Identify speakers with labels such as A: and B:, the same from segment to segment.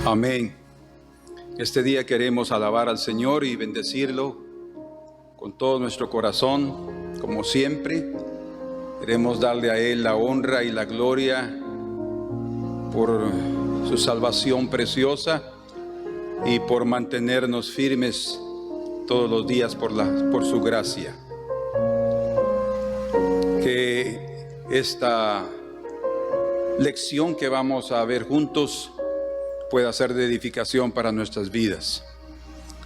A: Amén. Este día queremos alabar al Señor y bendecirlo con todo nuestro corazón, como siempre. Queremos darle a Él la honra y la gloria por su salvación preciosa y por mantenernos firmes todos los días por su gracia. Que esta lección que vamos a ver juntos pueda ser de edificación para nuestras vidas.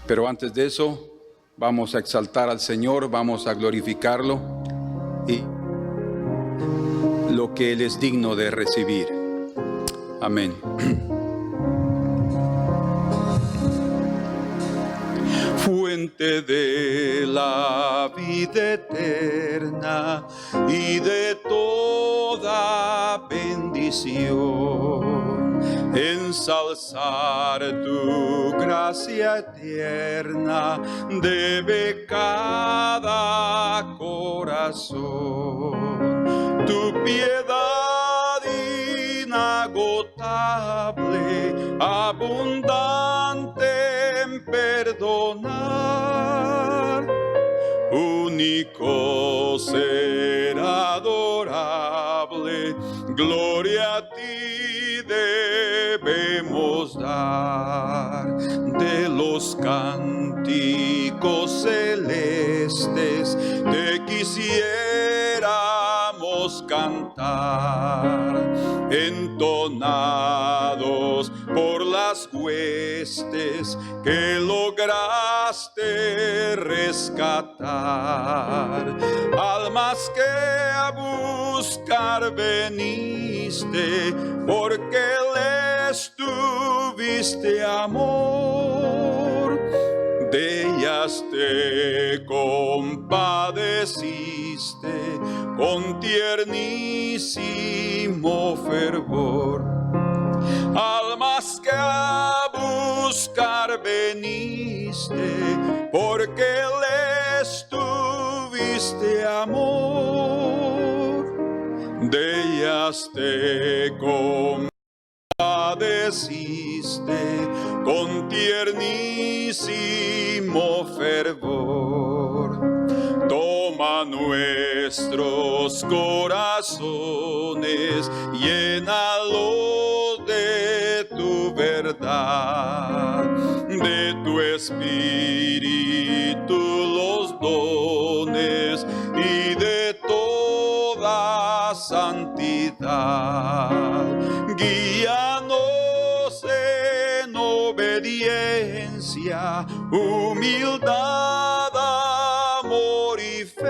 A: Pero antes de eso, vamos a exaltar al Señor, vamos a glorificarlo y lo que Él es digno de recibir. Amén. Fuente de la vida eterna y de toda bendición, ensalzar tu gracia eterna debe cada corazón. Tu piedad inagotable, abundante en perdonar, único ser adorable, gloria a ti debemos dar. De los cánticos celestes te quisiéramos cantar, entonados por las huestes que lograste rescatar, almas que a buscar veniste, porque les tuviste amor, de ellas te compadeciste con tiernísimo fervor. Almas que a buscar veniste, porque les tuviste amor, de ellas te compadeciste con tiernísimo fervor. Toma nuestros corazones, llénalos de tu verdad, de tu espíritu los dones y de toda santidad. Guíanos en obediencia, humildad, amor y fe.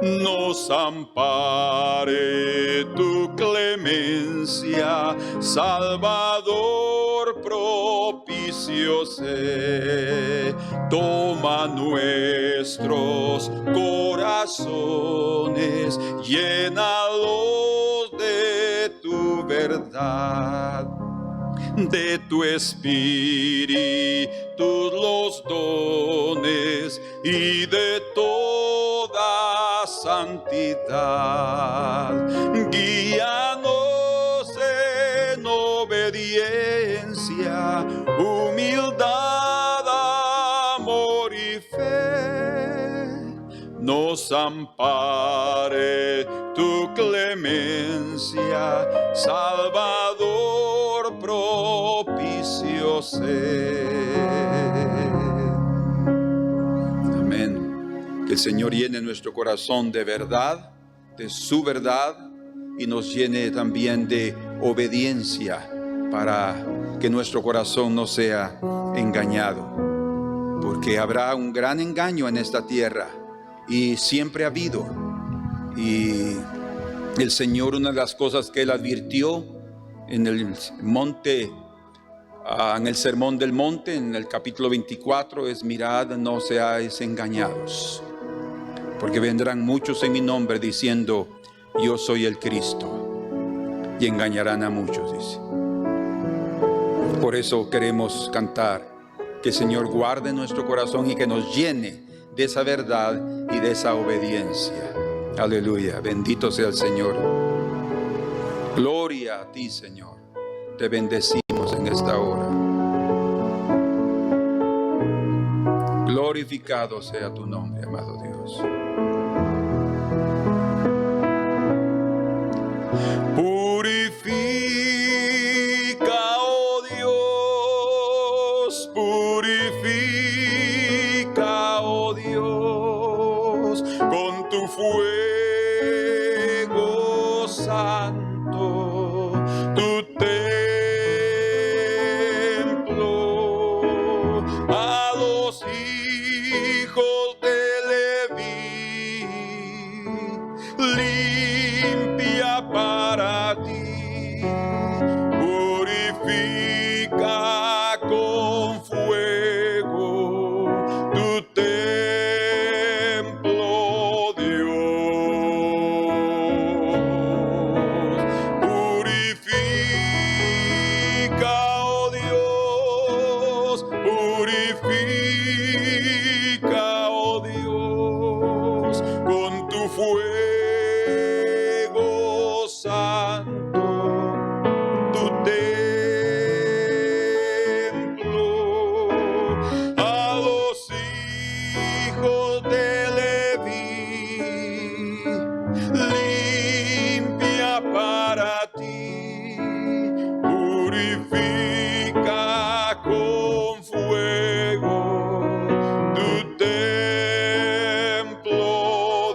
A: Nos ampare tu clemencia, Salvador propicio sé. Toma nuestros corazones, llénalos de tu verdad, de tu espíritu los dones y de toda santidad. Guíanos en obediencia, humildad, amor y fe. Nos ampare tu clemencia, Salvador propicio sé. Amén. Que el Señor llene nuestro corazón de verdad, de su verdad, y nos llene también de obediencia para que nuestro corazón no sea engañado. Porque habrá un gran engaño en esta tierra y siempre ha habido. Y el Señor, una de las cosas que Él advirtió en el monte, en el Sermón del Monte, en el capítulo 24, es: mirad, no seáis engañados, porque vendrán muchos en mi nombre diciendo, yo soy el Cristo, y engañarán a muchos, dice. Por eso queremos cantar, que el Señor guarde nuestro corazón y que nos llene de esa verdad y de esa obediencia. Aleluya, bendito sea el Señor. Gloria a ti, Señor. te bendecimos en esta hora. Glorificado sea tu nombre, amado Dios. Purifica, oh Dios, purifica, oh Dios, con tu fuego santo, tu templo, a los hijos de Leví, limpia para ti, purifica con fuego tu templo, Dios. Purifica, oh Dios, purifica, oh Dios, con tu fuego santo, tu templo, a los hijos de Leví, limpia para ti, purifica con fuego tu templo,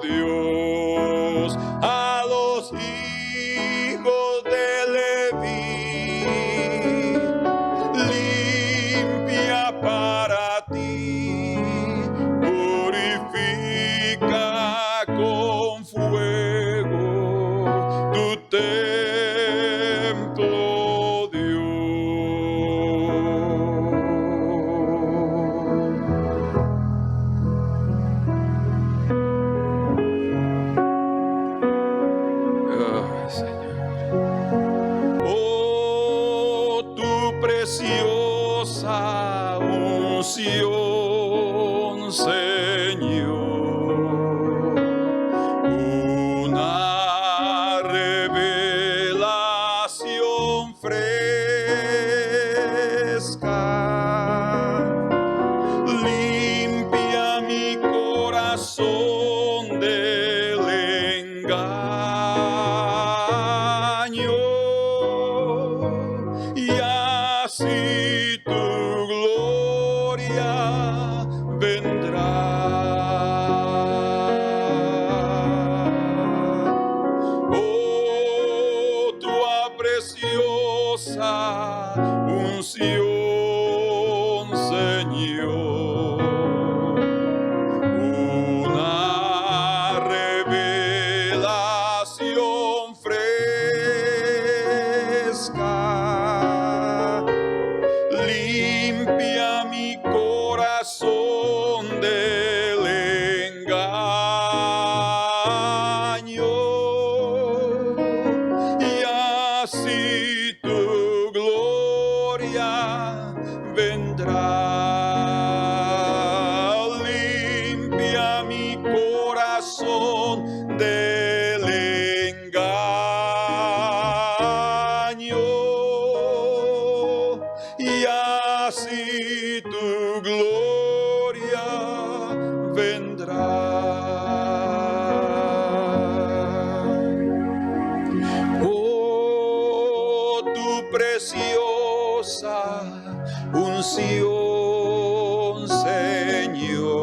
A: Dios, a los hijos de Leví, limpia para ti, purifica con fuego tu templo, Dios. Ay, Señor. Oh, tu preciosa unción, Señor, una revelación fresca, limpia mi corazón del engaño, y así tu gloria vendrá. Oh, tu preciosa unción, Señor, una revelación fresca, limpia mi corazón del engaño, y así tu gloria vendrá. Limpia mi corazón del engaño, y así tu gloria vendrá. Oh, tu preciosa unción, Señor,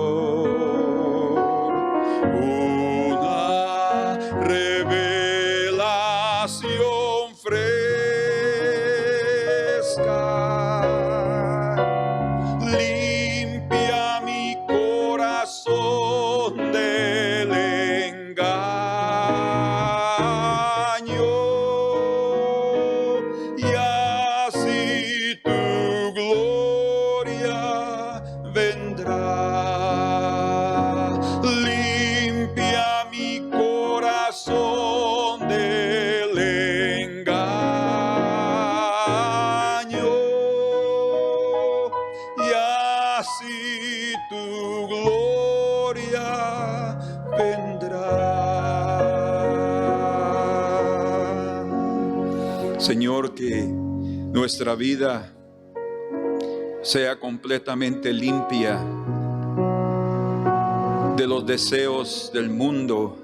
A: una revelación fresca, limpia mi corazón del engaño, y así tu gloria vendrá. Limpia mi corazón del engaño, y así tu gloria vendrá. Señor, que nuestra vida sea completamente limpia de los deseos del mundo,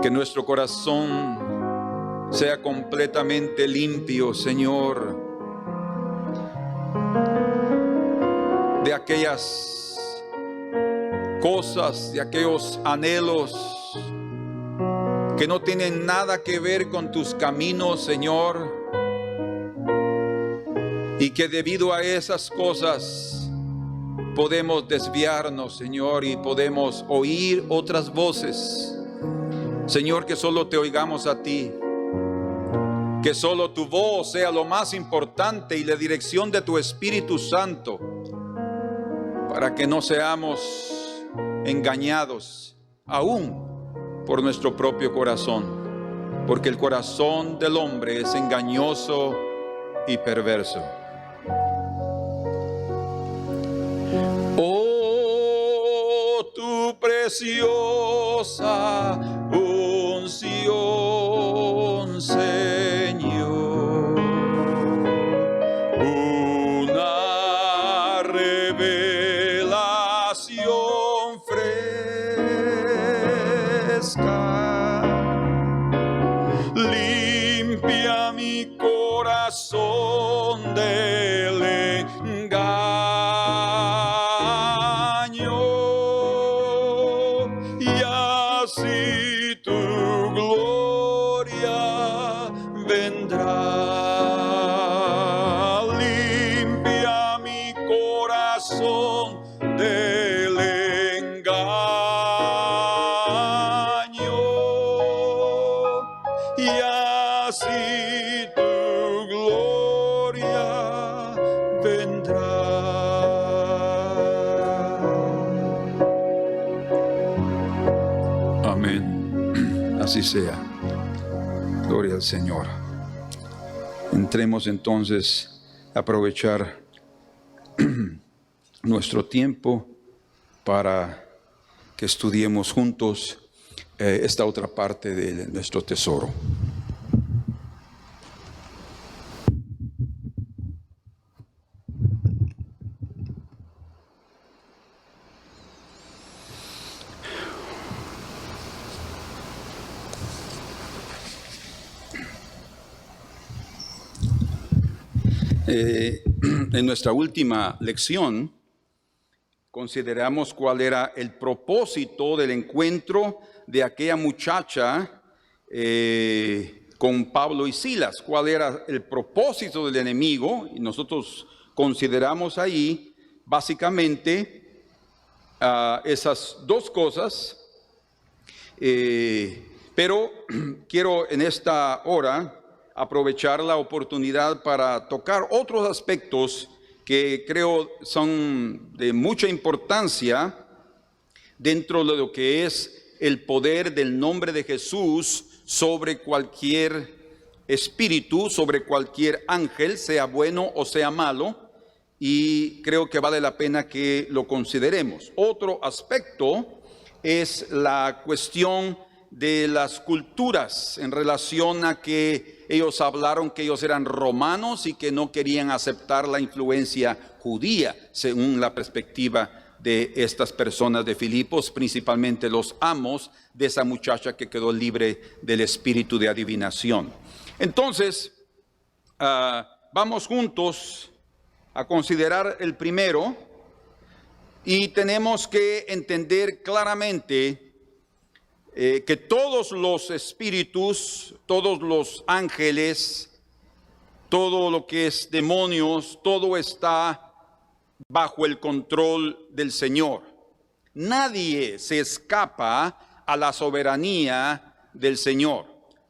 A: que nuestro corazón sea completamente limpio, Señor, de aquellas cosas, de aquellos anhelos que no tienen nada que ver con tus caminos, Señor, y que debido a esas cosas podemos desviarnos, Señor, y podemos oír otras voces. Señor, que solo te oigamos a ti, que solo tu voz sea lo más importante y la dirección de tu Espíritu Santo, para que no seamos engañados aún por nuestro propio corazón, porque el corazón del hombre es engañoso y perverso. Oh, tu preciosa unción, Señor, una revelación fresca, limpia mi corazón del engaño, y así tu gloria vendrá. Limpia mi corazón del engaño, y así tu gloria vendrá. Amén. Así sea. Gloria al Señor. Entremos entonces a aprovechar nuestro tiempo para que estudiemos juntos esta otra parte de nuestro tesoro. En nuestra última lección consideramos cuál era el propósito del encuentro de aquella muchacha con Pablo y Silas. Cuál era el propósito del enemigo, y nosotros consideramos ahí básicamente esas dos cosas, pero quiero en esta hora aprovechar la oportunidad para tocar otros aspectos que creo son de mucha importancia dentro de lo que es el poder del nombre de Jesús sobre cualquier espíritu, sobre cualquier ángel, sea bueno o sea malo, y creo que vale la pena que lo consideremos. Otro aspecto es la cuestión de las culturas en relación a que ellos hablaron que ellos eran romanos y que no querían aceptar la influencia judía, según la perspectiva de estas personas de Filipos, principalmente los amos de esa muchacha que quedó libre del espíritu de adivinación. Entonces, vamos juntos a considerar el primero, y tenemos que entender claramente que todos los espíritus, todos los ángeles, todo lo que es demonios, todo está bajo el control del Señor. Nadie se escapa a la soberanía del Señor.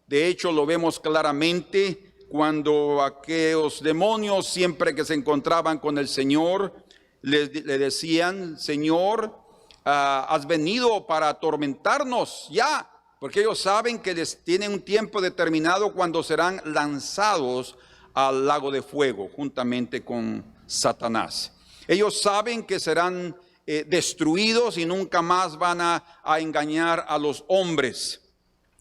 A: De hecho, lo vemos claramente cuando aquellos demonios, siempre que se encontraban con el Señor, le decían: Señor, has venido para atormentarnos ya, porque ellos saben que les tienen un tiempo determinado cuando serán lanzados al lago de fuego juntamente con Satanás. Ellos saben que serán destruidos y nunca más van a engañar a los hombres.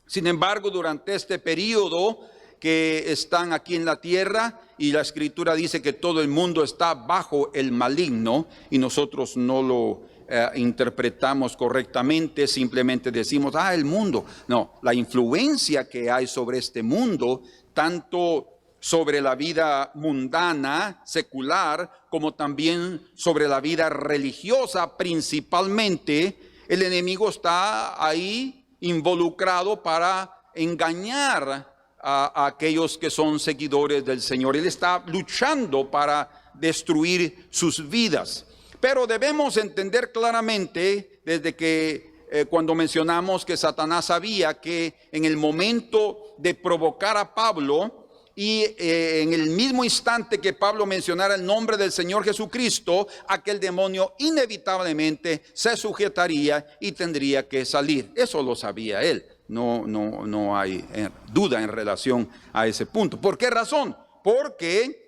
A: Sin embargo, durante este periodo que están aquí en la tierra, y la Escritura dice que todo el mundo está bajo el maligno, y nosotros no lo interpretamos correctamente, simplemente decimos, el mundo. No, la influencia que hay sobre este mundo, tanto sobre la vida mundana, secular, como también sobre la vida religiosa, principalmente, el enemigo está ahí involucrado para engañar a aquellos que son seguidores del Señor. Él está luchando para destruir sus vidas. Pero debemos entender claramente, desde que cuando mencionamos que Satanás sabía que en el momento de provocar a Pablo, y en el mismo instante que Pablo mencionara el nombre del Señor Jesucristo, aquel demonio inevitablemente se sujetaría y tendría que salir. Eso lo sabía él. No hay duda en relación a ese punto. ¿Por qué razón? Porque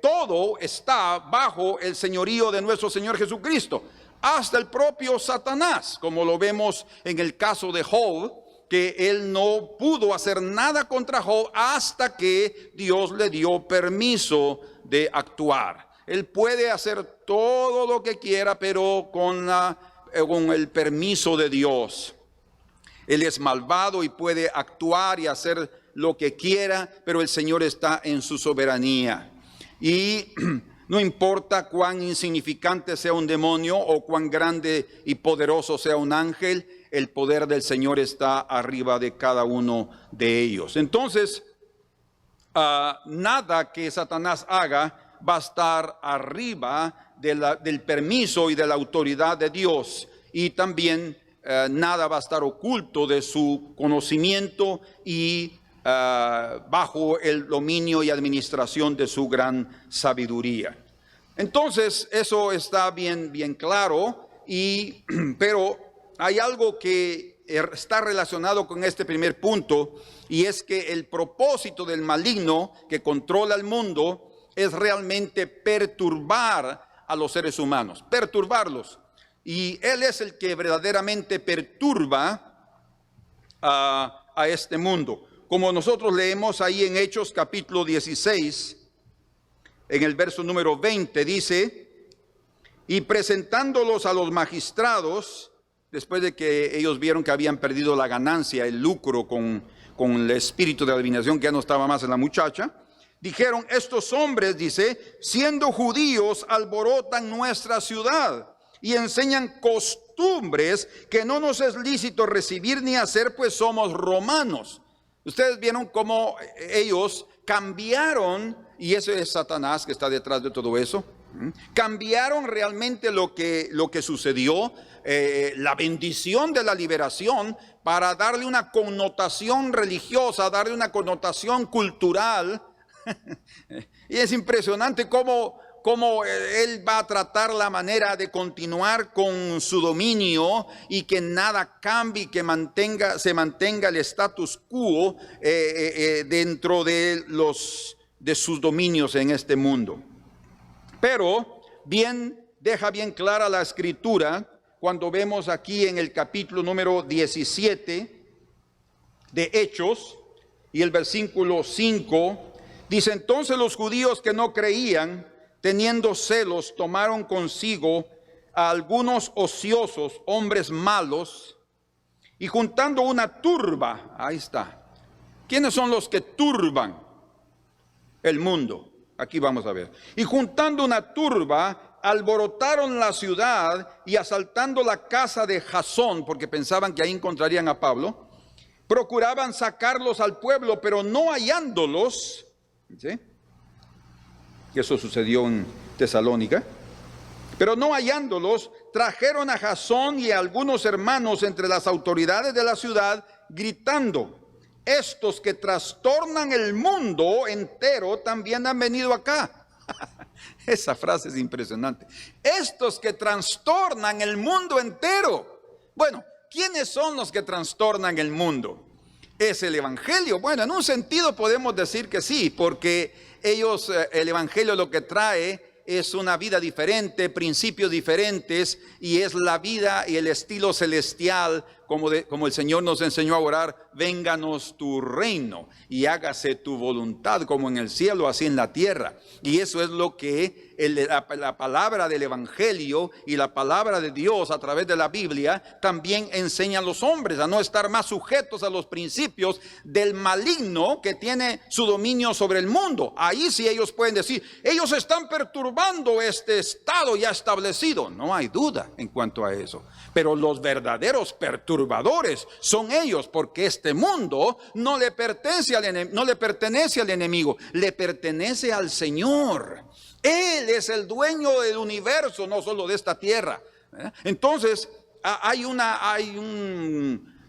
A: todo está bajo el señorío de nuestro Señor Jesucristo, hasta el propio Satanás, como lo vemos en el caso de Job, que él no pudo hacer nada contra Job hasta que Dios le dio permiso de actuar. Él puede hacer todo lo que quiera, pero con el permiso de Dios. Él es malvado y puede actuar y hacer lo que quiera, pero el Señor está en su soberanía. Y no importa cuán insignificante sea un demonio o cuán grande y poderoso sea un ángel, el poder del Señor está arriba de cada uno de ellos. Entonces, nada que Satanás haga va a estar arriba del permiso y de la autoridad de Dios. Y también nada va a estar oculto de su conocimiento y bajo el dominio y administración de su gran sabiduría. Entonces, eso está bien claro, pero hay algo que está relacionado con este primer punto, y es que el propósito del maligno que controla el mundo es realmente perturbar a los seres humanos, perturbarlos. Y él es el que verdaderamente perturba a este mundo. Como nosotros leemos ahí en Hechos capítulo 16, en el verso número 20, dice: y presentándolos a los magistrados, después de que ellos vieron que habían perdido la ganancia, el lucro con el espíritu de adivinación que ya no estaba más en la muchacha, dijeron: estos hombres, dice, siendo judíos, alborotan nuestra ciudad y enseñan costumbres que no nos es lícito recibir ni hacer, pues somos romanos. Ustedes vieron cómo ellos cambiaron, y ese es Satanás que está detrás de todo eso. Cambiaron realmente lo que sucedió, la bendición de la liberación, para darle una connotación religiosa, darle una connotación cultural. Y es impresionante cómo él va a tratar la manera de continuar con su dominio y que nada cambie, que se mantenga el status quo dentro de sus dominios en este mundo. Pero deja bien clara la Escritura cuando vemos aquí en el capítulo número 17 de Hechos y el versículo 5, dice: entonces los judíos que no creían, teniendo celos, tomaron consigo a algunos ociosos, hombres malos, y juntando una turba, ahí está. ¿Quiénes son los que turban el mundo? Aquí vamos a ver. Y juntando una turba, alborotaron la ciudad y asaltando la casa de Jasón, porque pensaban que ahí encontrarían a Pablo, procuraban sacarlos al pueblo, pero no hallándolos, ¿sí? Eso sucedió en Tesalónica. Pero no hallándolos, trajeron a Jasón y a algunos hermanos entre las autoridades de la ciudad, gritando: estos que trastornan el mundo entero también han venido acá. Esa frase es impresionante. Estos que trastornan el mundo entero. Bueno, ¿quiénes son los que trastornan el mundo? ¿Es el evangelio? Bueno, en un sentido podemos decir que sí, porque el evangelio lo que trae es una vida diferente, principios diferentes, y es la vida y el estilo celestial, como el Señor nos enseñó a orar: vénganos tu reino y hágase tu voluntad como en el cielo, así en la tierra. Y eso es lo que la palabra del Evangelio y la palabra de Dios a través de la Biblia también enseña a los hombres a no estar más sujetos a los principios del maligno que tiene su dominio sobre el mundo. Ahí sí ellos pueden decir: ellos están perturbando este estado ya establecido. No hay duda en cuanto a eso. Pero los verdaderos perturbadores son ellos, porque este mundo no le pertenece al enemigo, le pertenece al Señor. Él es el dueño del universo, no solo de esta tierra. Entonces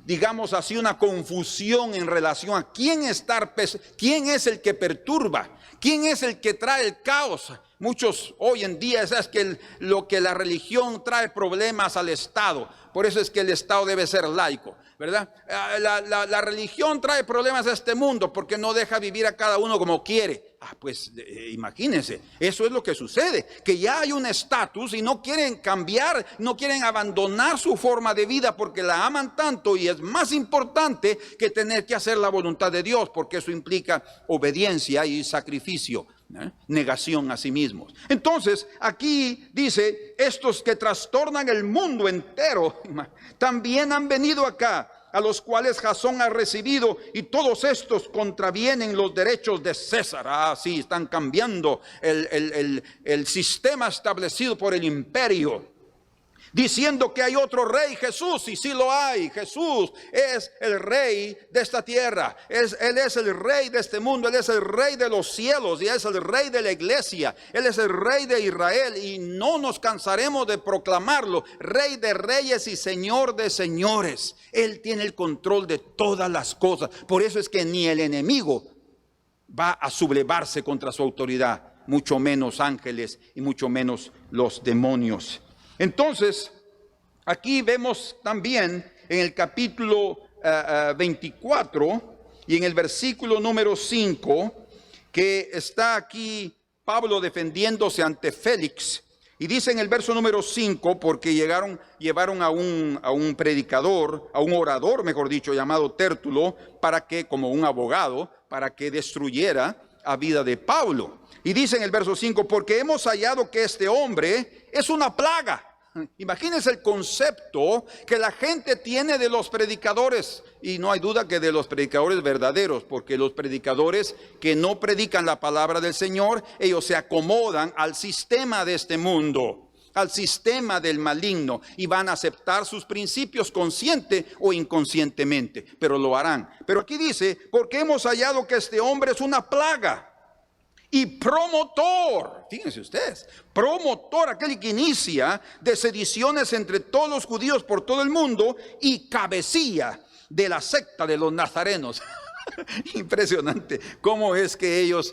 A: digamos así, una confusión en relación a quién es el que perturba, quién es el que trae el caos. Muchos hoy en día es que lo que la religión trae problemas al Estado. Por eso es que el Estado debe ser laico, ¿verdad? La religión trae problemas a este mundo porque no deja vivir a cada uno como quiere. Pues imagínense, eso es lo que sucede, que ya hay un estatus y no quieren cambiar, no quieren abandonar su forma de vida porque la aman tanto, y es más importante que tener que hacer la voluntad de Dios, porque eso implica obediencia y sacrificio. Negación a sí mismos. Entonces aquí dice: estos que trastornan el mundo entero también han venido acá, a los cuales Jasón ha recibido, y todos estos contravienen los derechos de César. Sí, están cambiando el sistema establecido por el imperio, diciendo que hay otro rey, Jesús. Y sí lo hay. Jesús es el rey de esta tierra. Él es el rey de este mundo. Él es el rey de los cielos y es el rey de la iglesia. Él es el rey de Israel, y no nos cansaremos de proclamarlo: rey de reyes y señor de señores. Él tiene el control de todas las cosas. Por eso es que ni el enemigo va a sublevarse contra su autoridad, mucho menos ángeles y mucho menos los demonios. Entonces, aquí vemos también en el capítulo 24 y en el versículo número 5, que está aquí Pablo defendiéndose ante Félix. Y dice en el verso número 5, porque llevaron a un predicador, a un orador, mejor dicho, llamado Tértulo, para que, como un abogado, para que destruyera a vida de Pablo. Y dice en el verso 5: porque hemos hallado que este hombre es una plaga. Imagínense el concepto que la gente tiene de los predicadores, y no hay duda que de los predicadores verdaderos, porque los predicadores que no predican la palabra del Señor, ellos se acomodan al sistema de este mundo, al sistema del maligno, y van a aceptar sus principios consciente o inconscientemente, pero lo harán. Pero aquí dice: porque hemos hallado que este hombre es una plaga y promotor, fíjense ustedes, promotor, aquel que inicia de sediciones entre todos los judíos por todo el mundo, y cabecilla de la secta de los nazarenos. Impresionante cómo es que ellos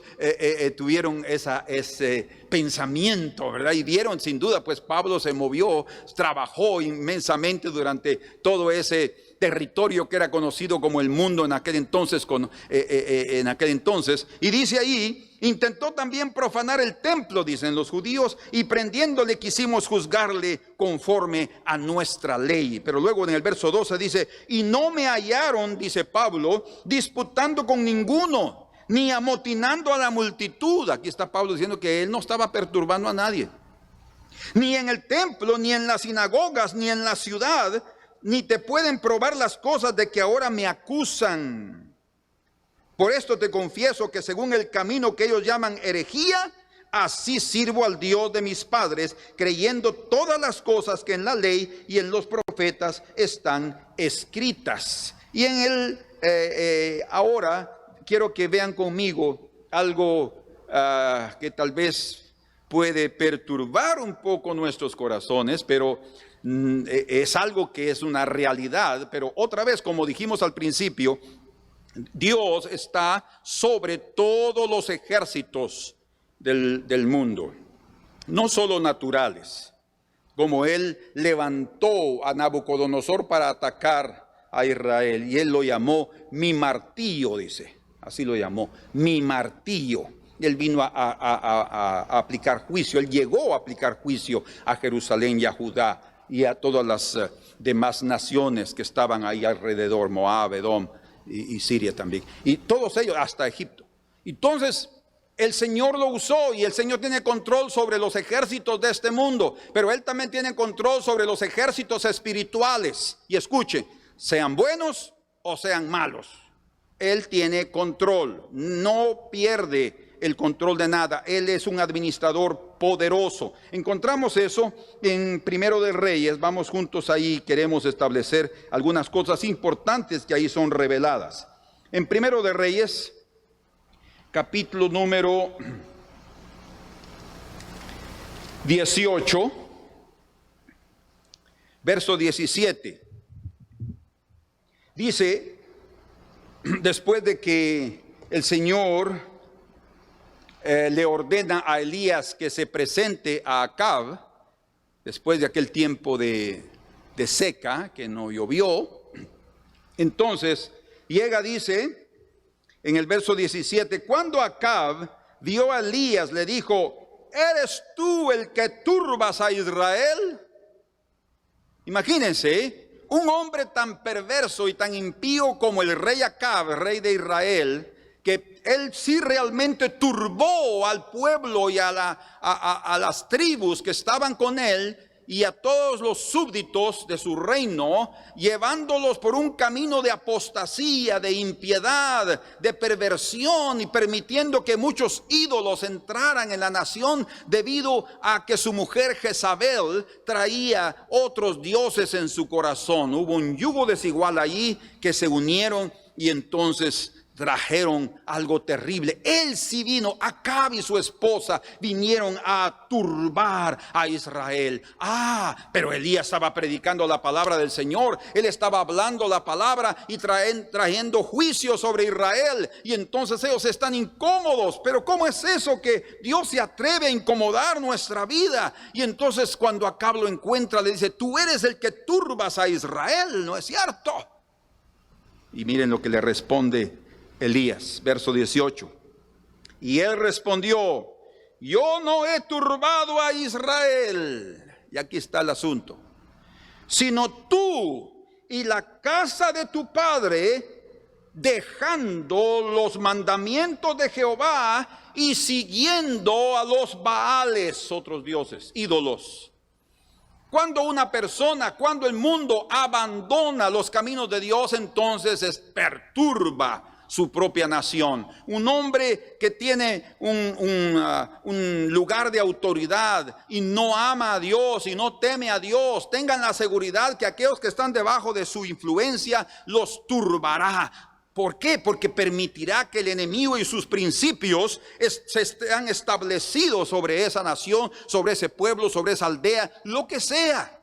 A: tuvieron ese pensamiento, ¿verdad? Y vieron, sin duda, pues Pablo se movió, trabajó inmensamente durante todo ese territorio que era conocido como el mundo en aquel entonces, y dice ahí: intentó también profanar el templo, dicen los judíos, y prendiéndole quisimos juzgarle conforme a nuestra ley. Pero luego en el verso 12 dice: y no me hallaron, dice Pablo, disputando con ninguno, ni amotinando a la multitud. Aquí está Pablo diciendo que él no estaba perturbando a nadie, ni en el templo, ni en las sinagogas, ni en la ciudad, ni te pueden probar las cosas de que ahora me acusan. Por esto te confieso que según el camino que ellos llaman herejía, así sirvo al Dios de mis padres, creyendo todas las cosas que en la ley y en los profetas están escritas. Y en ahora quiero que vean conmigo algo que tal vez puede perturbar un poco nuestros corazones, pero es algo que es una realidad. Pero otra vez, como dijimos al principio, Dios está sobre todos los ejércitos del mundo, no solo naturales, como Él levantó a Nabucodonosor para atacar a Israel, y Él lo llamó mi martillo, dice, así lo llamó, mi martillo. Él vino a aplicar juicio. Él llegó a aplicar juicio a Jerusalén y a Judá y a todas las demás naciones que estaban ahí alrededor, Moab, Edom y Siria también. Y todos ellos, hasta Egipto. Entonces, el Señor lo usó y el Señor tiene control sobre los ejércitos de este mundo, pero Él también tiene control sobre los ejércitos espirituales. Y escuche, sean buenos o sean malos, Él tiene control, no pierde el control de nada. Él es un administrador poderoso. Encontramos eso en Primero de Reyes. Vamos juntos ahí, queremos establecer algunas cosas importantes que ahí son reveladas. En Primero de Reyes, capítulo número 18, verso 17. Dice, después de que el Señor le ordena a Elías que se presente a Acab, después de aquel tiempo de seca, que no llovió, entonces llega, dice, en el verso 17, cuando Acab vio a Elías, le dijo, ¿eres tú el que turbas a Israel? Imagínense, un hombre tan perverso y tan impío como el rey Acab, rey de Israel, que él sí realmente turbó al pueblo y a las tribus que estaban con él y a todos los súbditos de su reino, llevándolos por un camino de apostasía, de impiedad, de perversión, y permitiendo que muchos ídolos entraran en la nación debido a que su mujer Jezabel traía otros dioses en su corazón. Hubo un yugo desigual allí que se unieron y entonces trajeron algo terrible. Él sí vino, Acab y su esposa vinieron a turbar a Israel. Pero Elías estaba predicando la palabra del Señor. Él estaba hablando la palabra y trayendo juicio sobre Israel. Y entonces ellos están incómodos. Pero ¿cómo es eso que Dios se atreve a incomodar nuestra vida? Y entonces cuando Acab lo encuentra, le dice, tú eres el que turbas a Israel, ¿no es cierto? Y miren lo que le responde Elías, verso 18. Y él respondió, yo no he turbado a Israel. Y aquí está el asunto. Sino tú y la casa de tu padre, dejando los mandamientos de Jehová y siguiendo a los Baales, otros dioses, ídolos. Cuando una persona, cuando el mundo abandona los caminos de Dios, entonces perturba su propia nación. Un hombre que tiene un lugar de autoridad y no ama a Dios y no teme a Dios, tengan la seguridad que aquellos que están debajo de su influencia los turbará. ¿Por qué? Porque permitirá que el enemigo y sus principios sean establecidos sobre esa nación, sobre ese pueblo, sobre esa aldea, lo que sea.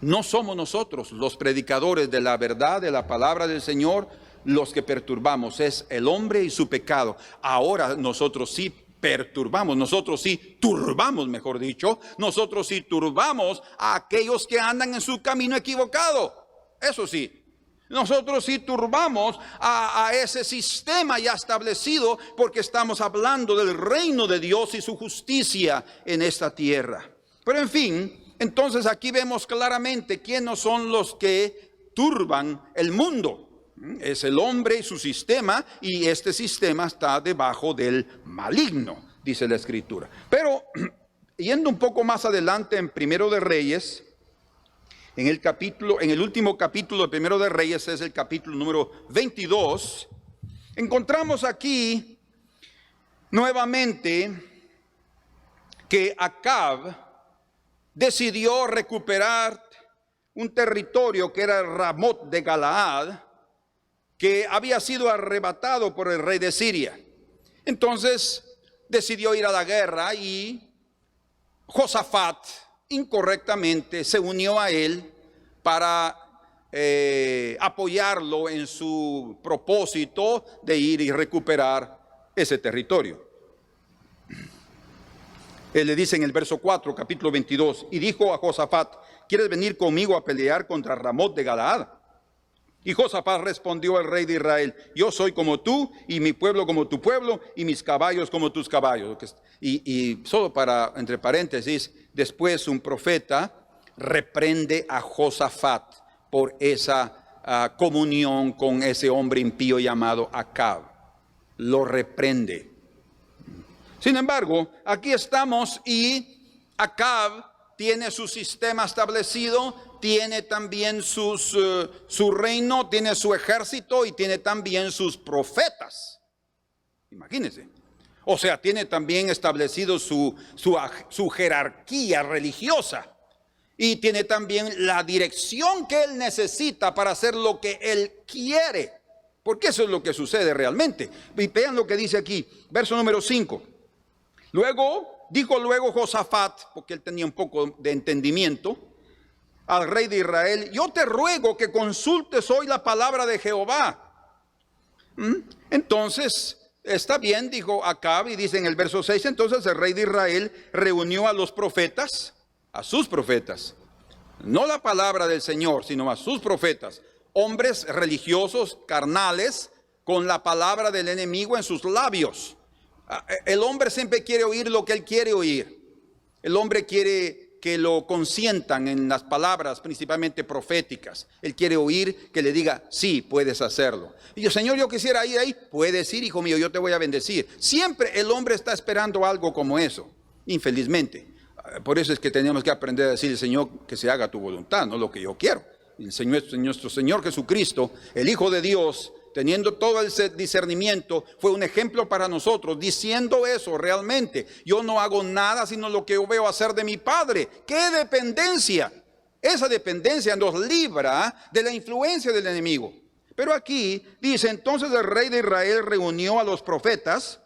A: No somos nosotros los predicadores de la verdad, de la palabra del Señor, los que perturbamos. Es el hombre y su pecado. Ahora nosotros sí perturbamos, nosotros sí turbamos, mejor dicho. Nosotros sí turbamos a aquellos que andan en su camino equivocado. Eso sí. Nosotros sí turbamos a ese sistema ya establecido, porque estamos hablando del reino de Dios y su justicia en esta tierra. Pero en fin, entonces aquí vemos claramente quiénes son los que turban el mundo. Es el hombre y su sistema, y este sistema está debajo del maligno, dice la Escritura. Pero yendo un poco más adelante en Primero de Reyes, en el último capítulo de Primero de Reyes, es el capítulo número 22, encontramos aquí nuevamente que Acab decidió recuperar un territorio que era Ramot de Galaad, que había sido arrebatado por el rey de Siria. Entonces decidió ir a la guerra y Josafat incorrectamente se unió a él para apoyarlo en su propósito de ir y recuperar ese territorio. Él le dice en el verso 4, capítulo 22, y dijo a Josafat, ¿quieres venir conmigo a pelear contra Ramot de Galaad? Y Josafat respondió al rey de Israel: yo soy como tú, y mi pueblo como tu pueblo, y mis caballos como tus caballos. Y solo para, entre paréntesis, después un profeta reprende a Josafat por esa comunión con ese hombre impío llamado Acab. Lo reprende. Sin embargo, aquí estamos y Acab tiene su sistema establecido, tiene también su reino, tiene su ejército y tiene también sus profetas. Imagínense. O sea, tiene también establecido su jerarquía religiosa. Y tiene también la dirección que él necesita para hacer lo que él quiere. Porque eso es lo que sucede realmente. Y vean lo que dice aquí, verso número 5. Dijo luego Josafat, porque él tenía un poco de entendimiento, al rey de Israel: yo te ruego que consultes hoy la palabra de Jehová. Entonces, está bien, dijo Acab, y dice en el verso 6, entonces el rey de Israel reunió a los profetas, a sus profetas, no la palabra del Señor, sino a sus profetas, hombres religiosos, carnales, con la palabra del enemigo en sus labios. El hombre siempre quiere oír lo que él quiere oír. El hombre quiere que lo consientan en las palabras, principalmente proféticas. Él quiere oír que le diga: sí, puedes hacerlo. Y yo: Señor, yo quisiera ir ahí. Puedes ir, hijo mío, yo te voy a bendecir. Siempre el hombre está esperando algo como eso, infelizmente. Por eso es que tenemos que aprender a decir: Señor, que se haga tu voluntad, no lo que yo quiero. Nuestro Señor Jesucristo, el Hijo de Dios, teniendo todo el discernimiento, fue un ejemplo para nosotros, diciendo eso realmente: yo no hago nada sino lo que yo veo hacer de mi Padre. ¡Qué dependencia! Esa dependencia nos libra de la influencia del enemigo. Pero aquí dice: entonces el rey de Israel reunió a los profetas,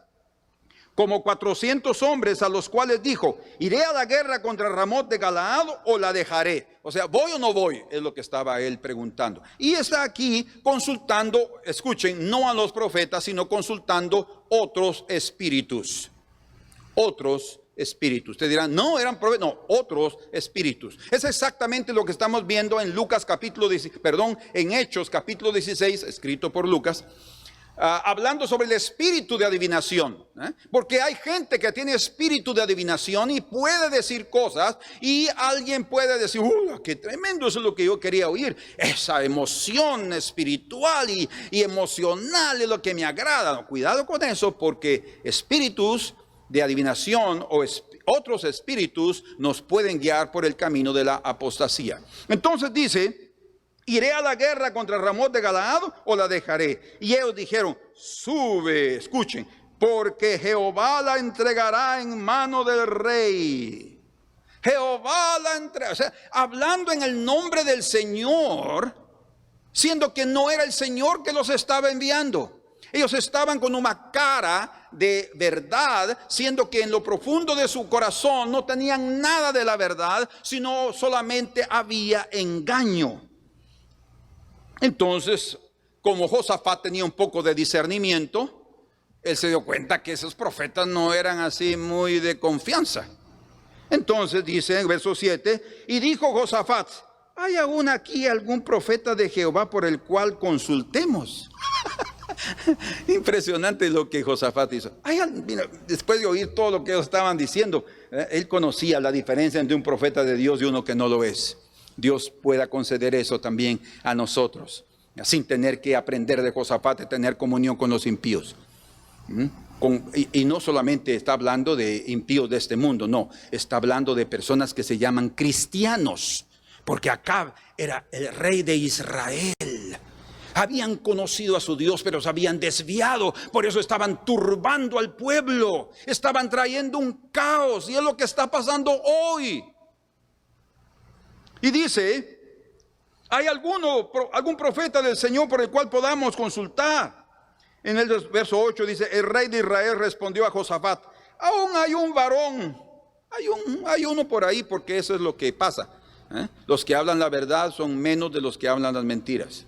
A: como 400 hombres, a los cuales dijo: ¿iré a la guerra contra Ramot de Galaad o la dejaré? O sea, ¿voy o no voy? Es lo que estaba él preguntando. Y está aquí consultando, escuchen, no a los profetas, sino consultando otros espíritus. Otros espíritus. Ustedes dirán: no, eran profetas. No, otros espíritus. Es exactamente lo que estamos viendo en en Hechos capítulo 16, escrito por Lucas. Hablando sobre el espíritu de adivinación, porque hay gente que tiene espíritu de adivinación y puede decir cosas, y alguien puede decir: qué tremendo, eso es lo que yo quería oír. Esa emoción espiritual y emocional es lo que me agrada. No, cuidado con eso, porque espíritus de adivinación o otros espíritus nos pueden guiar por el camino de la apostasía. Entonces dice: ¿iré a la guerra contra Ramot de Galaad o la dejaré? Y ellos dijeron: sube, escuchen, porque Jehová la entregará en mano del rey. Jehová la entregará. O sea, hablando en el nombre del Señor, siendo que no era el Señor que los estaba enviando. Ellos estaban con una cara de verdad, siendo que en lo profundo de su corazón no tenían nada de la verdad, sino solamente había engaño. Entonces, como Josafat tenía un poco de discernimiento, él se dio cuenta que esos profetas no eran así muy de confianza. Entonces dice en verso 7, y dijo Josafat: ¿hay aún aquí algún profeta de Jehová por el cual consultemos? Impresionante lo que Josafat hizo. Mira, después de oír todo lo que ellos estaban diciendo, él conocía la diferencia entre un profeta de Dios y uno que no lo es. Dios pueda conceder eso también a nosotros, sin tener que aprender de Josafat, tener comunión con los impíos. Y no solamente está hablando de impíos de este mundo, no, está hablando de personas que se llaman cristianos, porque Acab era el rey de Israel. Habían conocido a su Dios, pero se habían desviado. Por eso estaban turbando al pueblo, estaban trayendo un caos, y es lo que está pasando hoy. Y dice: ¿hay algún profeta del Señor por el cual podamos consultar? En el verso 8 dice: el rey de Israel respondió a Josafat: aún hay un varón, hay uno por ahí, porque eso es lo que pasa. Los que hablan la verdad son menos de los que hablan las mentiras.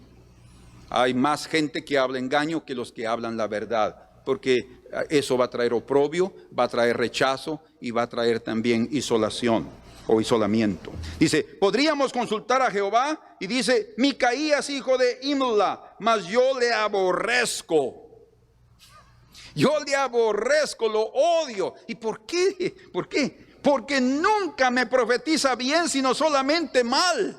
A: Hay más gente que habla engaño que los que hablan la verdad, porque eso va a traer oprobio, va a traer rechazo y va a traer también isolación. o isolamiento. Dice, podríamos consultar a Jehová, y dice, Micaías, hijo de Imla, mas yo le aborrezco. Yo le aborrezco, lo odio. ¿Y por qué? ¿Por qué? Porque nunca me profetiza bien, sino solamente mal.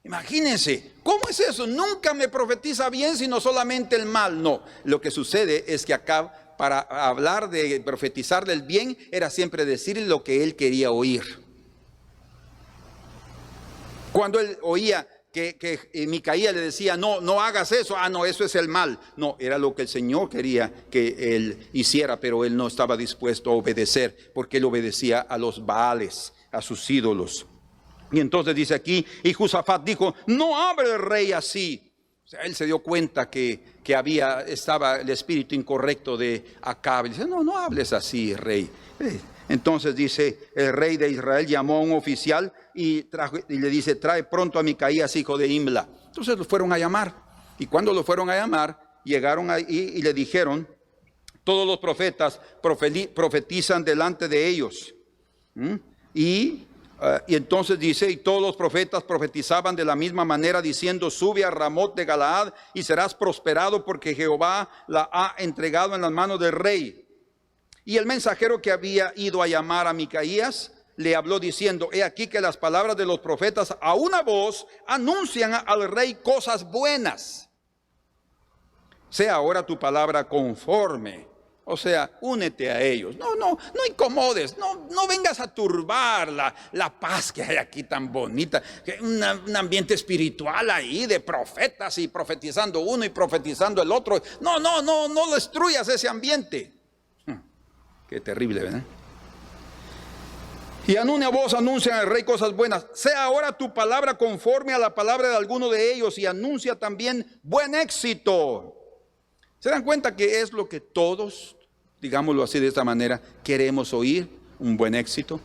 A: Imagínense, ¿cómo es eso? Nunca me profetiza bien, sino solamente el mal. No, lo que sucede es que acá, para hablar de profetizar del bien, era siempre decir lo que él quería oír. Cuando él oía que Micaías le decía, no hagas eso, no, eso es el mal. No, era lo que el Señor quería que él hiciera, pero él no estaba dispuesto a obedecer, porque él obedecía a los Baales, a sus ídolos. Y entonces dice aquí, y Josafat dijo, no hable el rey así. O sea, él se dio cuenta que estaba el espíritu incorrecto de Acab. Y dice, no hables así, rey. Entonces dice, el rey de Israel llamó a un oficial y le dice, trae pronto a Micaías, hijo de Imla. Entonces lo fueron a llamar. Y cuando lo fueron a llamar, llegaron ahí y le dijeron, todos los profetas profetizan delante de ellos. Y entonces dice, y todos los profetas profetizaban de la misma manera, diciendo, sube a Ramot de Galaad y serás prosperado, porque Jehová la ha entregado en las manos del rey. Y el mensajero que había ido a llamar a Micaías le habló diciendo, he aquí que las palabras de los profetas a una voz anuncian al rey cosas buenas. Sea ahora tu palabra conforme. O sea, únete a ellos. No incomodes, no vengas a turbar la paz que hay aquí tan bonita. Un ambiente espiritual ahí de profetas y profetizando uno y profetizando el otro. No destruyas ese ambiente. Qué terrible, ¿verdad? Y a una voz anuncian al rey cosas buenas. Sea ahora tu palabra conforme a la palabra de alguno de ellos, y anuncia también buen éxito. ¿Se dan cuenta que es lo que todos, digámoslo así de esta manera, queremos oír? Un buen éxito.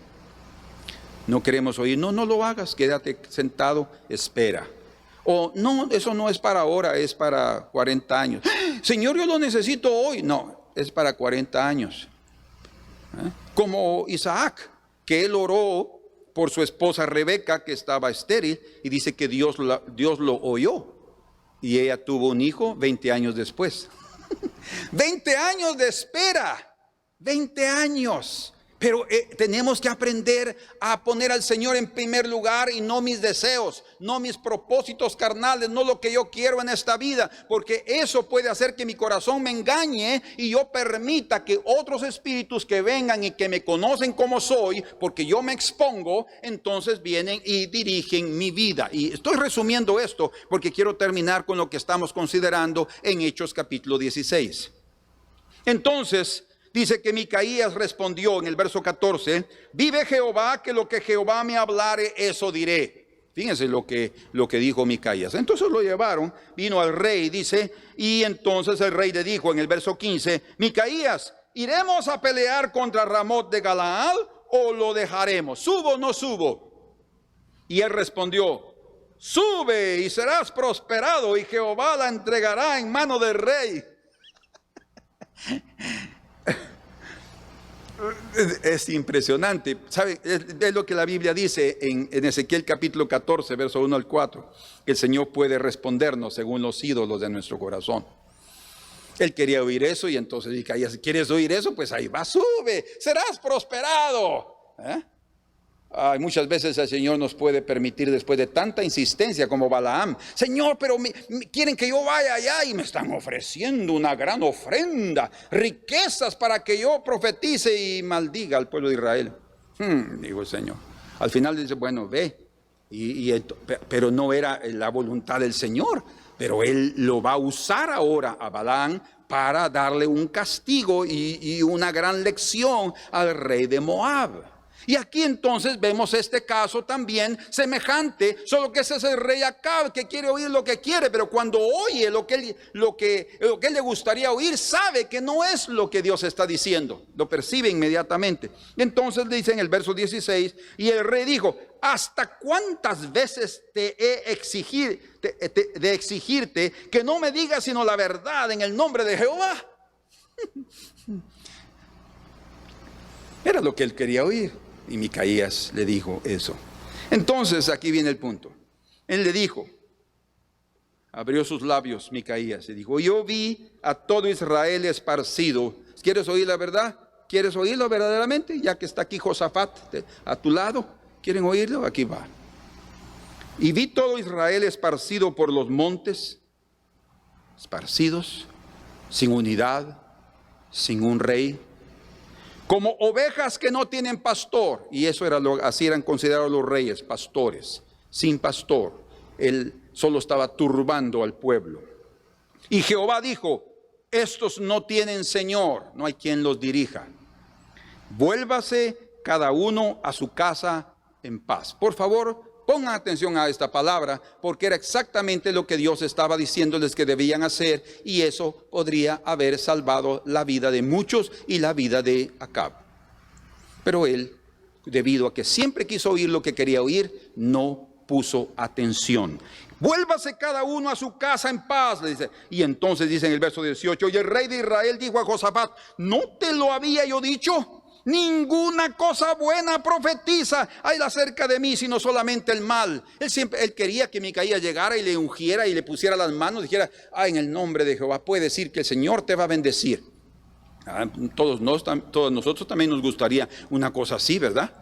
A: No queremos oír, no lo hagas, quédate sentado, espera. O no, eso no es para ahora, es para 40 años. Señor, yo lo necesito hoy. No, es para 40 años. Como Isaac, que él oró por su esposa Rebeca, que estaba estéril, y dice que Dios lo oyó, y ella tuvo un hijo 20 años después. 20 años de espera, 20 años. Pero tenemos que aprender a poner al Señor en primer lugar, y no mis deseos, no mis propósitos carnales, no lo que yo quiero en esta vida, porque eso puede hacer que mi corazón me engañe y yo permita que otros espíritus que vengan y que me conocen como soy, porque yo me expongo, entonces vienen y dirigen mi vida. Y estoy resumiendo esto porque quiero terminar con lo que estamos considerando en Hechos capítulo 16. Entonces dice que Micaías respondió en el verso 14, vive Jehová, que lo que Jehová me hablare, eso diré. Fíjense lo que dijo Micaías. Entonces lo llevaron, vino al rey, dice, y entonces el rey le dijo en el verso 15, Micaías, ¿iremos a pelear contra Ramot de Galaad o lo dejaremos? ¿Subo o no subo? Y él respondió, sube y serás prosperado, y Jehová la entregará en mano del rey. Es impresionante, ¿sabe? Es lo que la Biblia dice en Ezequiel capítulo 14, verso 1 al 4. El Señor puede respondernos según los ídolos de nuestro corazón. Él quería oír eso, y entonces Micaías, ¿quieres oír eso? Pues ahí va, sube, serás prosperado. Muchas veces el Señor nos puede permitir, después de tanta insistencia como Balaam, Señor, pero quieren que yo vaya allá y me están ofreciendo una gran ofrenda, riquezas para que yo profetice y maldiga al pueblo de Israel. Digo el Señor. Al final dice, bueno, ve. Pero no era la voluntad del Señor, pero Él lo va a usar ahora a Balaam para darle un castigo y una gran lección al rey de Moab. Y aquí entonces vemos este caso también semejante, solo que ese es el rey Acab, que quiere oír lo que quiere, pero cuando oye lo que él le gustaría oír, sabe que no es lo que Dios está diciendo, lo percibe inmediatamente. Entonces dice en el verso 16, y el rey dijo, ¿hasta cuántas veces te he de exigirte que no me digas sino la verdad en el nombre de Jehová? Era lo que él quería oír. Y Micaías le dijo eso. Entonces aquí viene el punto. Él le dijo, abrió sus labios Micaías y dijo, yo vi a todo Israel esparcido. ¿Quieres oír la verdad? ¿Quieres oírlo verdaderamente? Ya que está aquí Josafat a tu lado, ¿quieren oírlo? Aquí va. Y vi todo Israel esparcido por los montes, esparcidos, sin unidad, sin un rey, como ovejas que no tienen pastor. Y eso era así eran considerados los reyes, pastores, sin pastor. Él solo estaba turbando al pueblo. Y Jehová dijo, estos no tienen señor, no hay quien los dirija. Vuélvase cada uno a su casa en paz. Por favor, pongan atención a esta palabra, porque era exactamente lo que Dios estaba diciéndoles que debían hacer, y eso podría haber salvado la vida de muchos y la vida de Acab. Pero él, debido a que siempre quiso oír lo que quería oír, no puso atención. Vuélvase cada uno a su casa en paz, le dice. Y entonces dice en el verso 18, y el rey de Israel dijo a Josafat, ¿no te lo había yo dicho? Ninguna cosa buena profetiza hay acerca de mí, sino solamente el mal. Él quería que Micaías llegara y le ungiera y le pusiera las manos, dijera, en el nombre de Jehová, puede decir que el Señor te va a bendecir. Todos nosotros también nos gustaría una cosa así, ¿verdad?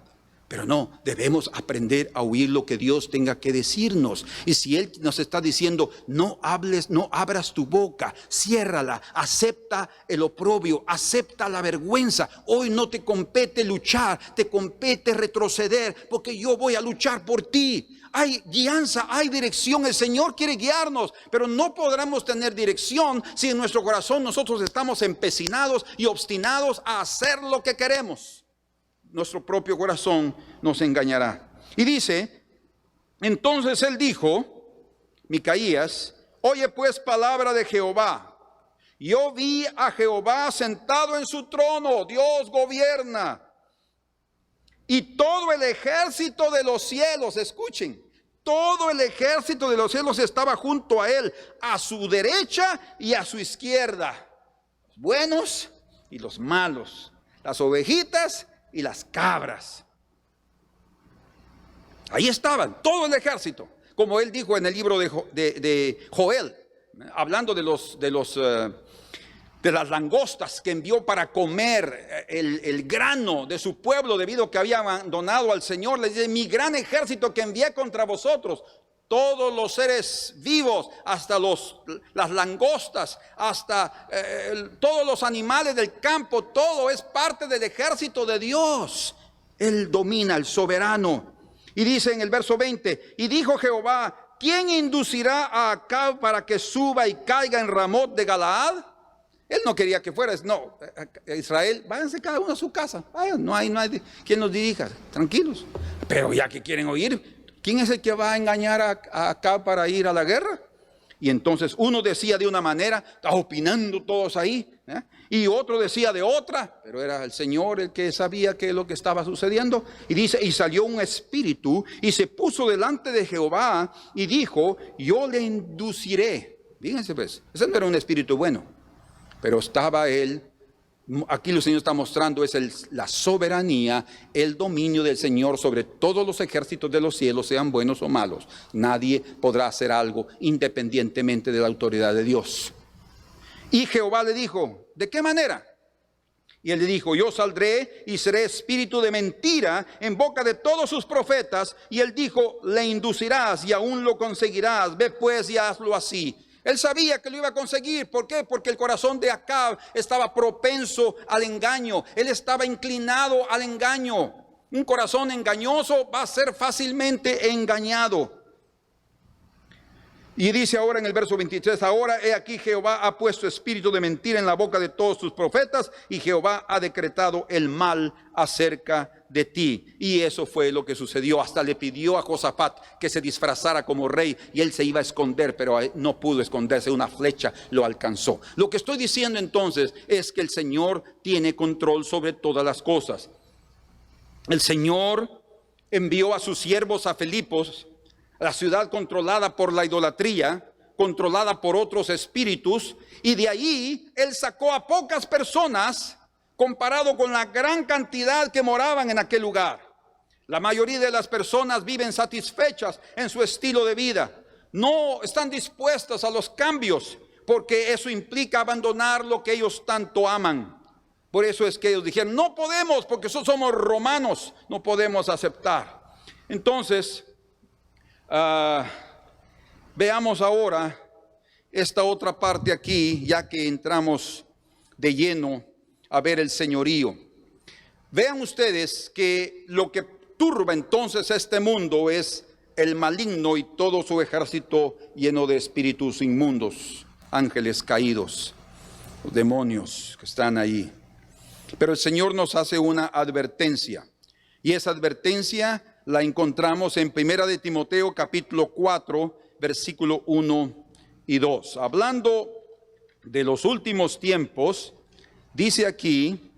A: Pero no, debemos aprender a oír lo que Dios tenga que decirnos. Y si Él nos está diciendo, no hables, no abras tu boca, ciérrala, acepta el oprobio, acepta la vergüenza. Hoy no te compete luchar, te compete retroceder, porque yo voy a luchar por ti. Hay guianza, hay dirección, el Señor quiere guiarnos, pero no podremos tener dirección si en nuestro corazón nosotros estamos empecinados y obstinados a hacer lo que queremos. Nuestro propio corazón nos engañará. Y dice, entonces él dijo, Micaías, oye pues palabra de Jehová. Yo vi a Jehová sentado en su trono, Dios gobierna. Y todo el ejército de los cielos, escuchen, todo el ejército de los cielos estaba junto a él, a su derecha y a su izquierda. Los buenos y los malos, las ovejitas y las cabras. Ahí estaban, todo el ejército, como él dijo en el libro de Joel, hablando de las langostas que envió para comer el grano de su pueblo debido a que había abandonado al Señor. Le dice, mi gran ejército que envié contra vosotros, todos los seres vivos, hasta las langostas, hasta todos los animales del campo, todo es parte del ejército de Dios. Él domina, el soberano. Y dice en el verso 20, y dijo Jehová, ¿quién inducirá a Acab para que suba y caiga en Ramot de Galaad? Él no quería que fuera, no, Israel, váyanse cada uno a su casa, vayan, no hay quien los dirija, tranquilos. Pero ya que quieren oír, ¿quién es el que va a engañar a Acab para ir a la guerra? Y entonces uno decía de una manera, está opinando todos ahí, y otro decía de otra, pero era el Señor el que sabía qué es lo que estaba sucediendo. Y dice, y salió un espíritu y se puso delante de Jehová y dijo, yo le induciré. Fíjense pues, ese no era un espíritu bueno, pero estaba él. Aquí el Señor está mostrando la soberanía, el dominio del Señor sobre todos los ejércitos de los cielos, sean buenos o malos. Nadie podrá hacer algo independientemente de la autoridad de Dios. Y Jehová le dijo, ¿de qué manera? Y él le dijo, yo saldré y seré espíritu de mentira en boca de todos sus profetas. Y él dijo, le inducirás y aún lo conseguirás. Ve pues y hazlo así. Él sabía que lo iba a conseguir. ¿Por qué? Porque el corazón de Acab estaba propenso al engaño. Él estaba inclinado al engaño. Un corazón engañoso va a ser fácilmente engañado. Y dice ahora en el verso 23, ahora he aquí Jehová ha puesto espíritu de mentira en la boca de todos sus profetas y Jehová ha decretado el mal acerca de ti. Y eso fue lo que sucedió. Hasta le pidió a Josafat que se disfrazara como rey y él se iba a esconder, pero no pudo esconderse, una flecha lo alcanzó. Lo que estoy diciendo entonces es que el Señor tiene control sobre todas las cosas. El Señor envió a sus siervos a Filipos, la ciudad controlada por la idolatría, controlada por otros espíritus, y de ahí él sacó a pocas personas comparado con la gran cantidad que moraban en aquel lugar. La mayoría de las personas viven satisfechas en su estilo de vida. No están dispuestas a los cambios porque eso implica abandonar lo que ellos tanto aman. Por eso es que ellos dijeron, no podemos porque somos romanos, no podemos aceptar. Entonces, veamos ahora esta otra parte aquí, ya que entramos de lleno a ver el señorío. Vean ustedes que lo que turba entonces este mundo es el maligno y todo su ejército lleno de espíritus inmundos, ángeles caídos, demonios que están ahí. Pero el Señor nos hace una advertencia, y esa advertencia la encontramos en 1 de Timoteo capítulo 4, versículo 1 y 2. Hablando de los últimos tiempos, dice aquí,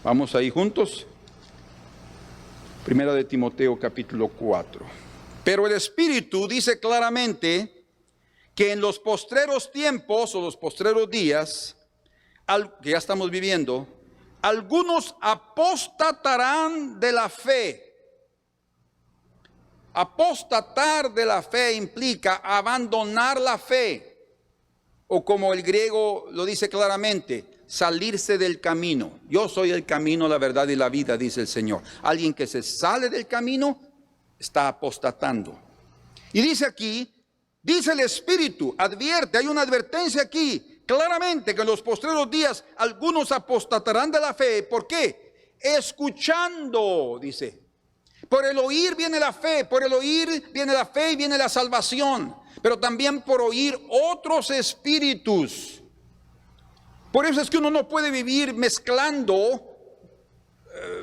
A: vamos ahí juntos, 1 de Timoteo capítulo 4. Pero el Espíritu dice claramente que en los postreros tiempos o los postreros días, que ya estamos viviendo, algunos apostatarán de la fe. Apostatar de la fe implica abandonar la fe, o como el griego lo dice claramente, salirse del camino. Yo soy el camino, la verdad y la vida, dice el Señor. Alguien que se sale del camino está apostatando. Y dice aquí, dice el Espíritu, advierte, hay una advertencia aquí, claramente que en los postreros días algunos apostatarán de la fe. ¿Por qué? Escuchando, dice. Por el oír viene la fe, por el oír viene la fe y viene la salvación. Pero también por oír otros espíritus. Por eso es que uno no puede vivir mezclando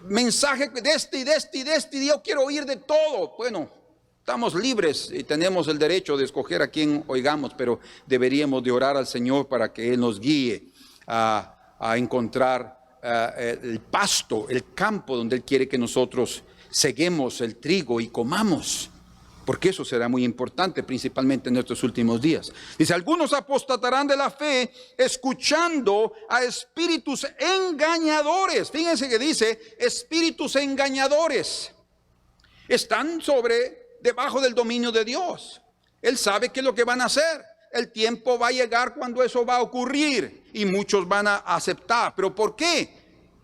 A: mensaje de este y de este y de este. Y yo quiero oír de todo. Bueno, estamos libres y tenemos el derecho de escoger a quién oigamos, pero deberíamos de orar al Señor para que Él nos guíe a encontrar el pasto, el campo donde Él quiere que nosotros seguemos el trigo y comamos. Porque eso será muy importante, principalmente en estos últimos días. Dice, algunos apostatarán de la fe escuchando a espíritus engañadores. Fíjense que dice, espíritus engañadores. Están debajo del dominio de Dios. Él sabe qué es lo que van a hacer. El tiempo va a llegar cuando eso va a ocurrir y muchos van a aceptar. ¿Pero por qué?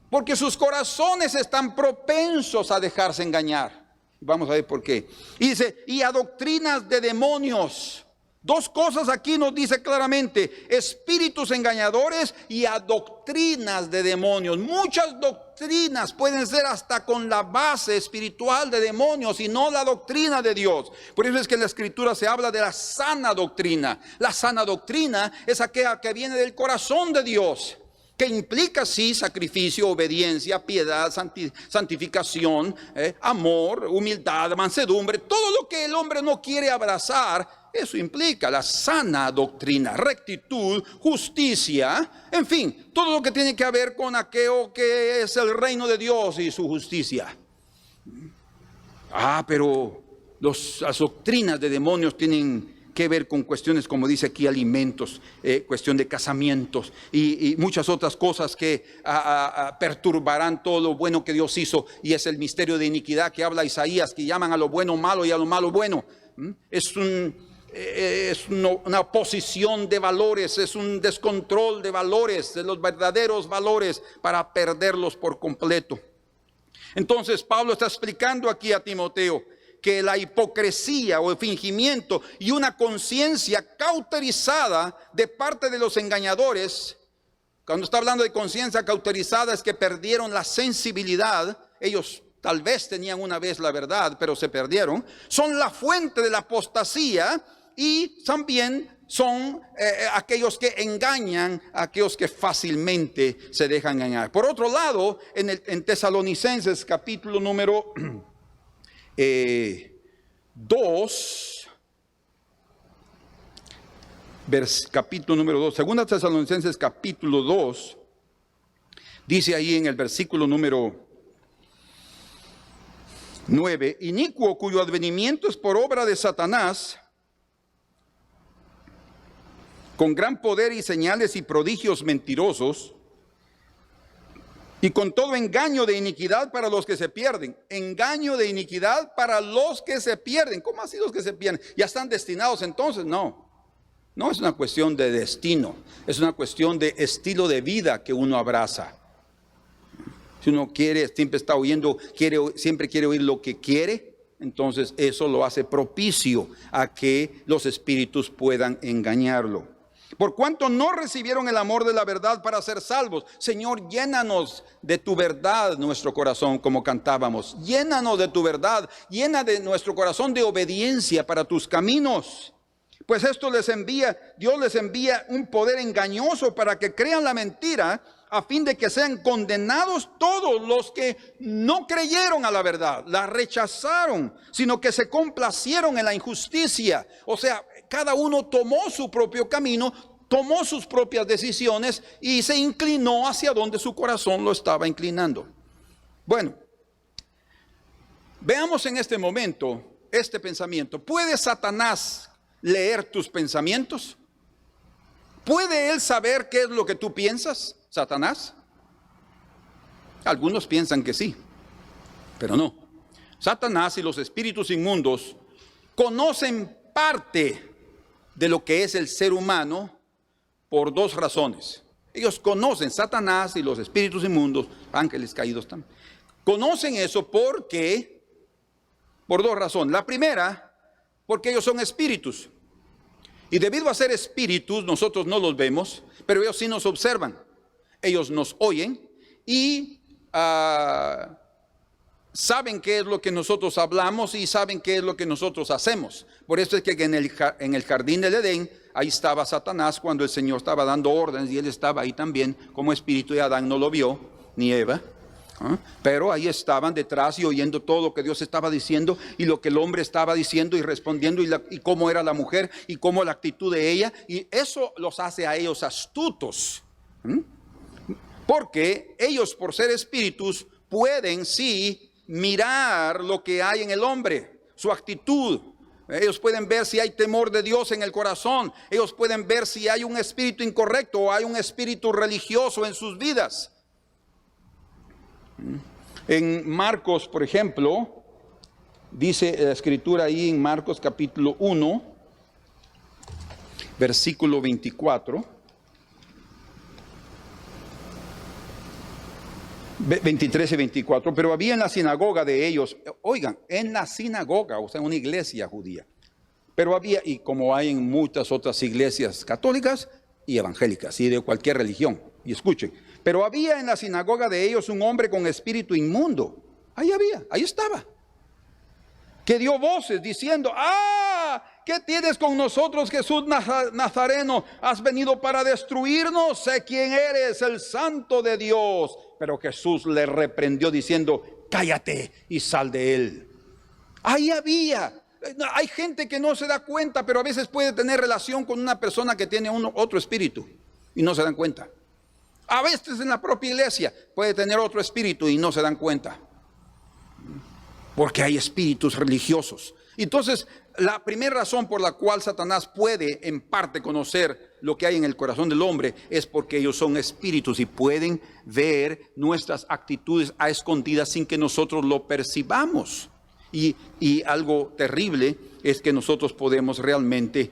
A: Porque sus corazones están propensos a dejarse engañar. Vamos a ver por qué. Y dice, y a doctrinas de demonios. Dos cosas aquí nos dice claramente, espíritus engañadores y a doctrinas de demonios. Muchas doctrinas pueden ser hasta con la base espiritual de demonios y no la doctrina de Dios. Por eso es que en la Escritura se habla de la sana doctrina. La sana doctrina es aquella que viene del corazón de Dios, que implica sí sacrificio, obediencia, piedad, santificación, amor, humildad, mansedumbre, todo lo que el hombre no quiere abrazar. Eso implica la sana doctrina, rectitud, justicia, en fin, todo lo que tiene que ver con aquello que es el reino de Dios y su justicia. Pero las doctrinas de demonios tienen que ver con cuestiones, como dice aquí, alimentos, cuestión de casamientos y muchas otras cosas que perturbarán todo lo bueno que Dios hizo. Y es el misterio de iniquidad que habla Isaías, que llaman a lo bueno malo y a lo malo bueno. Es una oposición de valores, es un descontrol de valores, de los verdaderos valores, para perderlos por completo. Entonces Pablo está explicando aquí a Timoteo que la hipocresía o el fingimiento y una conciencia cauterizada de parte de los engañadores, cuando está hablando de conciencia cauterizada es que perdieron la sensibilidad. Ellos tal vez tenían una vez la verdad, pero se perdieron. Son la fuente de la apostasía y también son aquellos que engañan, aquellos que fácilmente se dejan engañar. Por otro lado, en Tesalonicenses capítulo número 2, capítulo número 2, segunda Tesalonicenses capítulo 2, dice ahí en el versículo número 9, inicuo cuyo advenimiento es por obra de Satanás, con gran poder y señales y prodigios mentirosos, Y con todo engaño de iniquidad para los que se pierden. Engaño de iniquidad para los que se pierden. ¿Cómo así los que se pierden? ¿Ya están destinados entonces? No. No es una cuestión de destino. Es una cuestión de estilo de vida que uno abraza. Si uno quiere, siempre está oyendo, siempre quiere oír lo que quiere, entonces eso lo hace propicio a que los espíritus puedan engañarlo. Por cuanto no recibieron el amor de la verdad para ser salvos. Señor, llénanos de tu verdad nuestro corazón, como cantábamos. Llénanos de tu verdad, llena de nuestro corazón de obediencia para tus caminos. Pues Dios les envía un poder engañoso para que crean la mentira, a fin de que sean condenados todos los que no creyeron a la verdad, la rechazaron, sino que se complacieron en la injusticia. O sea, cada uno tomó su propio camino, tomó sus propias decisiones y se inclinó hacia donde su corazón lo estaba inclinando. Bueno, veamos en este momento este pensamiento. ¿Puede Satanás leer tus pensamientos? ¿Puede él saber qué es lo que tú piensas, Satanás? Algunos piensan que sí, pero no. Satanás y los espíritus inmundos conocen parte de lo que es el ser humano por dos razones. Ellos conocen, Satanás y los espíritus inmundos, ángeles caídos también, conocen eso por dos razones. La primera, porque ellos son espíritus. Y debido a ser espíritus, nosotros no los vemos, pero ellos sí nos observan. Ellos nos oyen y saben qué es lo que nosotros hablamos y saben qué es lo que nosotros hacemos. Por eso es que en el jardín del Edén, ahí estaba Satanás cuando el Señor estaba dando órdenes y él estaba ahí también como espíritu, y Adán no lo vio, ni Eva. Pero ahí estaban detrás y oyendo todo lo que Dios estaba diciendo y lo que el hombre estaba diciendo y respondiendo y cómo era la mujer y cómo la actitud de ella, y eso los hace a ellos astutos, porque ellos, por ser espíritus, pueden sí mirar lo que hay en el hombre, su actitud. Ellos pueden ver si hay temor de Dios en el corazón. Ellos pueden ver si hay un espíritu incorrecto o hay un espíritu religioso en sus vidas. En Marcos, por ejemplo, dice la escritura ahí en Marcos capítulo 1, versículo 24, 23 y 24, pero había en la sinagoga de ellos, oigan, en la sinagoga, o sea, una iglesia judía, pero había, y como hay en muchas otras iglesias católicas y evangélicas, y de cualquier religión, y escuchen, pero había en la sinagoga de ellos un hombre con espíritu inmundo. Ahí estaba. Que dio voces diciendo: ¿qué tienes con nosotros, Jesús Nazareno? ¿Has venido para destruirnos? Sé quién eres, el Santo de Dios. Pero Jesús le reprendió diciendo: cállate y sal de él. Ahí había. Hay gente que no se da cuenta, pero a veces puede tener relación con una persona que tiene otro espíritu y no se dan cuenta. A veces en la propia iglesia puede tener otro espíritu y no se dan cuenta. Porque hay espíritus religiosos. Entonces, la primera razón por la cual Satanás puede en parte conocer lo que hay en el corazón del hombre es porque ellos son espíritus y pueden ver nuestras actitudes a escondidas sin que nosotros lo percibamos. Y algo terrible es que nosotros podemos realmente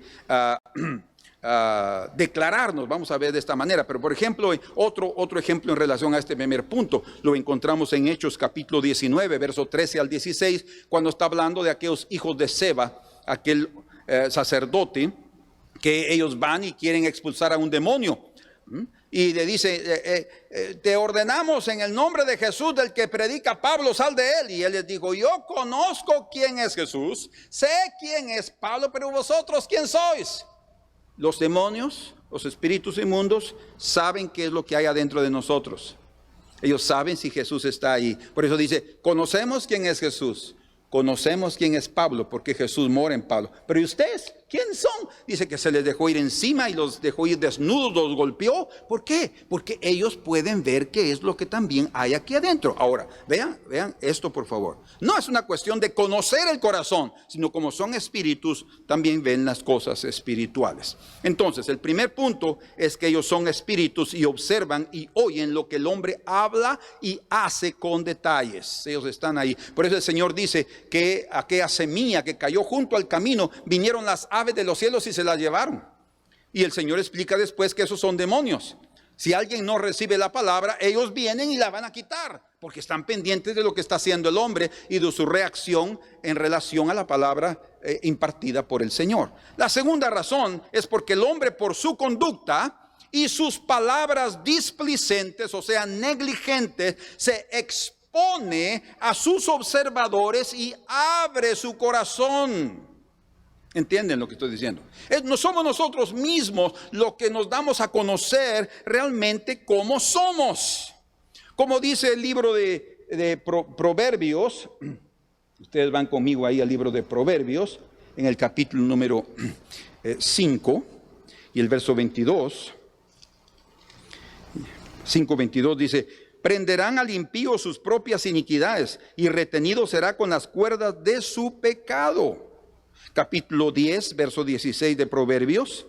A: declararnos, vamos a ver de esta manera. Pero por ejemplo, otro ejemplo en relación a este primer punto lo encontramos en Hechos capítulo 19, verso 13 al 16, cuando está hablando de aquellos hijos de Seba, aquel sacerdote, que ellos van y quieren expulsar a un demonio, y le dice: te ordenamos en el nombre de Jesús, del que predica Pablo, sal de él. Y él les dijo: yo conozco quién es Jesús, sé quién es Pablo, pero vosotros ¿quién sois? Los demonios, los espíritus inmundos, saben qué es lo que hay adentro de nosotros. Ellos saben si Jesús está ahí. Por eso dice: conocemos quién es Jesús. Conocemos quién es Pablo, porque Jesús mora en Pablo. Pero ¿y ustedes? ¿Quién son? Dice que se les dejó ir encima y los dejó ir desnudos, los golpeó. ¿Por qué? Porque ellos pueden ver qué es lo que también hay aquí adentro. Ahora, vean esto por favor. No es una cuestión de conocer el corazón, sino como son espíritus, también ven las cosas espirituales. Entonces, el primer punto es que ellos son espíritus y observan y oyen lo que el hombre habla y hace con detalles. Ellos están ahí. Por eso el Señor dice que aquella semilla que cayó junto al camino, vinieron las aves de los cielos y se la llevaron. Y el Señor explica después que esos son demonios. Si alguien no recibe la palabra, ellos vienen y la van a quitar, porque están pendientes de lo que está haciendo el hombre y de su reacción en relación a la palabra impartida por el Señor. La segunda razón es porque el hombre, por su conducta y sus palabras displicentes, o sea, negligentes, se expone a sus observadores y abre su corazón. ¿Entienden lo que estoy diciendo? No somos nosotros mismos los que nos damos a conocer realmente cómo somos. Como dice el libro de Proverbios, ustedes van conmigo ahí al libro de Proverbios, en el capítulo número 5 y el verso 22. 5:22 dice: prenderán al impío sus propias iniquidades y retenido será con las cuerdas de su pecado. Capítulo 10, verso 16 de Proverbios,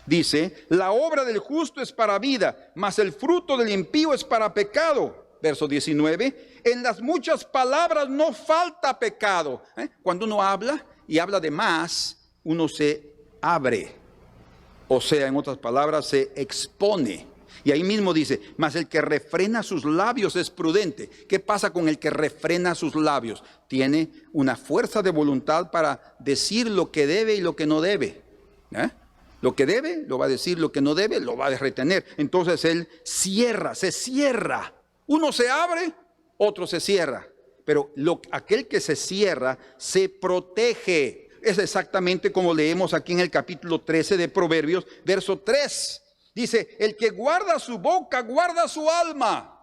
A: dice: la obra del justo es para vida, mas el fruto del impío es para pecado. Verso 19, en las muchas palabras no falta pecado. Cuando uno habla y habla de más, uno se abre. O sea, en otras palabras, se expone. Y ahí mismo dice: mas el que refrena sus labios es prudente. ¿Qué pasa con el que refrena sus labios? Tiene una fuerza de voluntad para decir lo que debe y lo que no debe. Lo que debe, lo va a decir; lo que no debe, lo va a retener. Entonces él cierra, se cierra. Uno se abre, otro se cierra. Pero aquel que se cierra, se protege. Es exactamente como leemos aquí en el capítulo 13 de Proverbios, verso 3. Dice: el que guarda su boca, guarda su alma.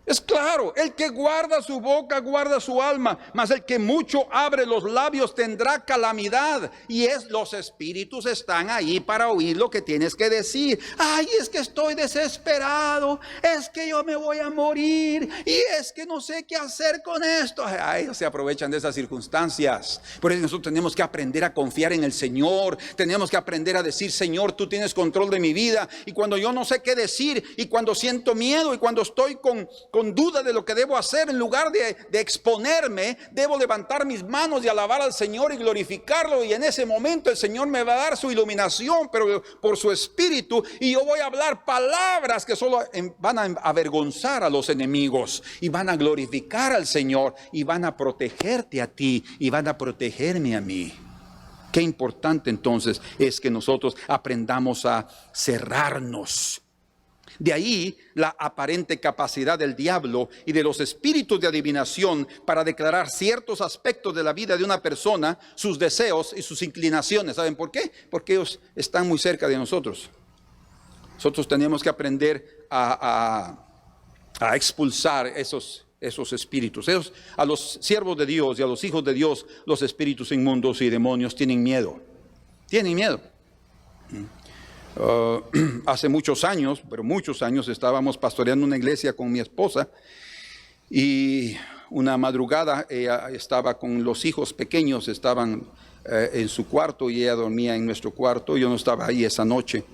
A: Es claro, el que guarda su boca, guarda su alma. Mas el que mucho abre los labios tendrá calamidad. Y los espíritus están ahí para oír lo que tienes que decir. Ay, es que estoy desesperado. Es que yo me voy a morir. Y es que no sé qué hacer con esto. Ay, ellos se aprovechan de esas circunstancias. Por eso nosotros tenemos que aprender a confiar en el Señor. Tenemos que aprender a decir: Señor, tú tienes control de mi vida. Y cuando yo no sé qué decir, y cuando siento miedo, y cuando estoy con duda de lo que debo hacer, en lugar de exponerme, debo levantar mis manos y alabar al Señor y glorificarlo. Y en ese momento el Señor me va a dar su iluminación, pero por su espíritu, y yo voy a hablar palabras que solo van a avergonzar a los enemigos y van a glorificar al Señor y van a protegerte a ti y van a protegerme a mí. Qué importante entonces es que nosotros aprendamos a cerrarnos. De ahí la aparente capacidad del diablo y de los espíritus de adivinación para declarar ciertos aspectos de la vida de una persona, sus deseos y sus inclinaciones. ¿Saben por qué? Porque ellos están muy cerca de nosotros. Nosotros tenemos que aprender a expulsar esos espíritus. A los siervos de Dios y a los hijos de Dios, los espíritus inmundos y demonios tienen miedo. Tienen miedo. Hace muchos años, estábamos pastoreando una iglesia con mi esposa, y una madrugada ella estaba con los hijos pequeños, estaban en su cuarto y ella dormía en nuestro cuarto. Yo no estaba ahí esa noche,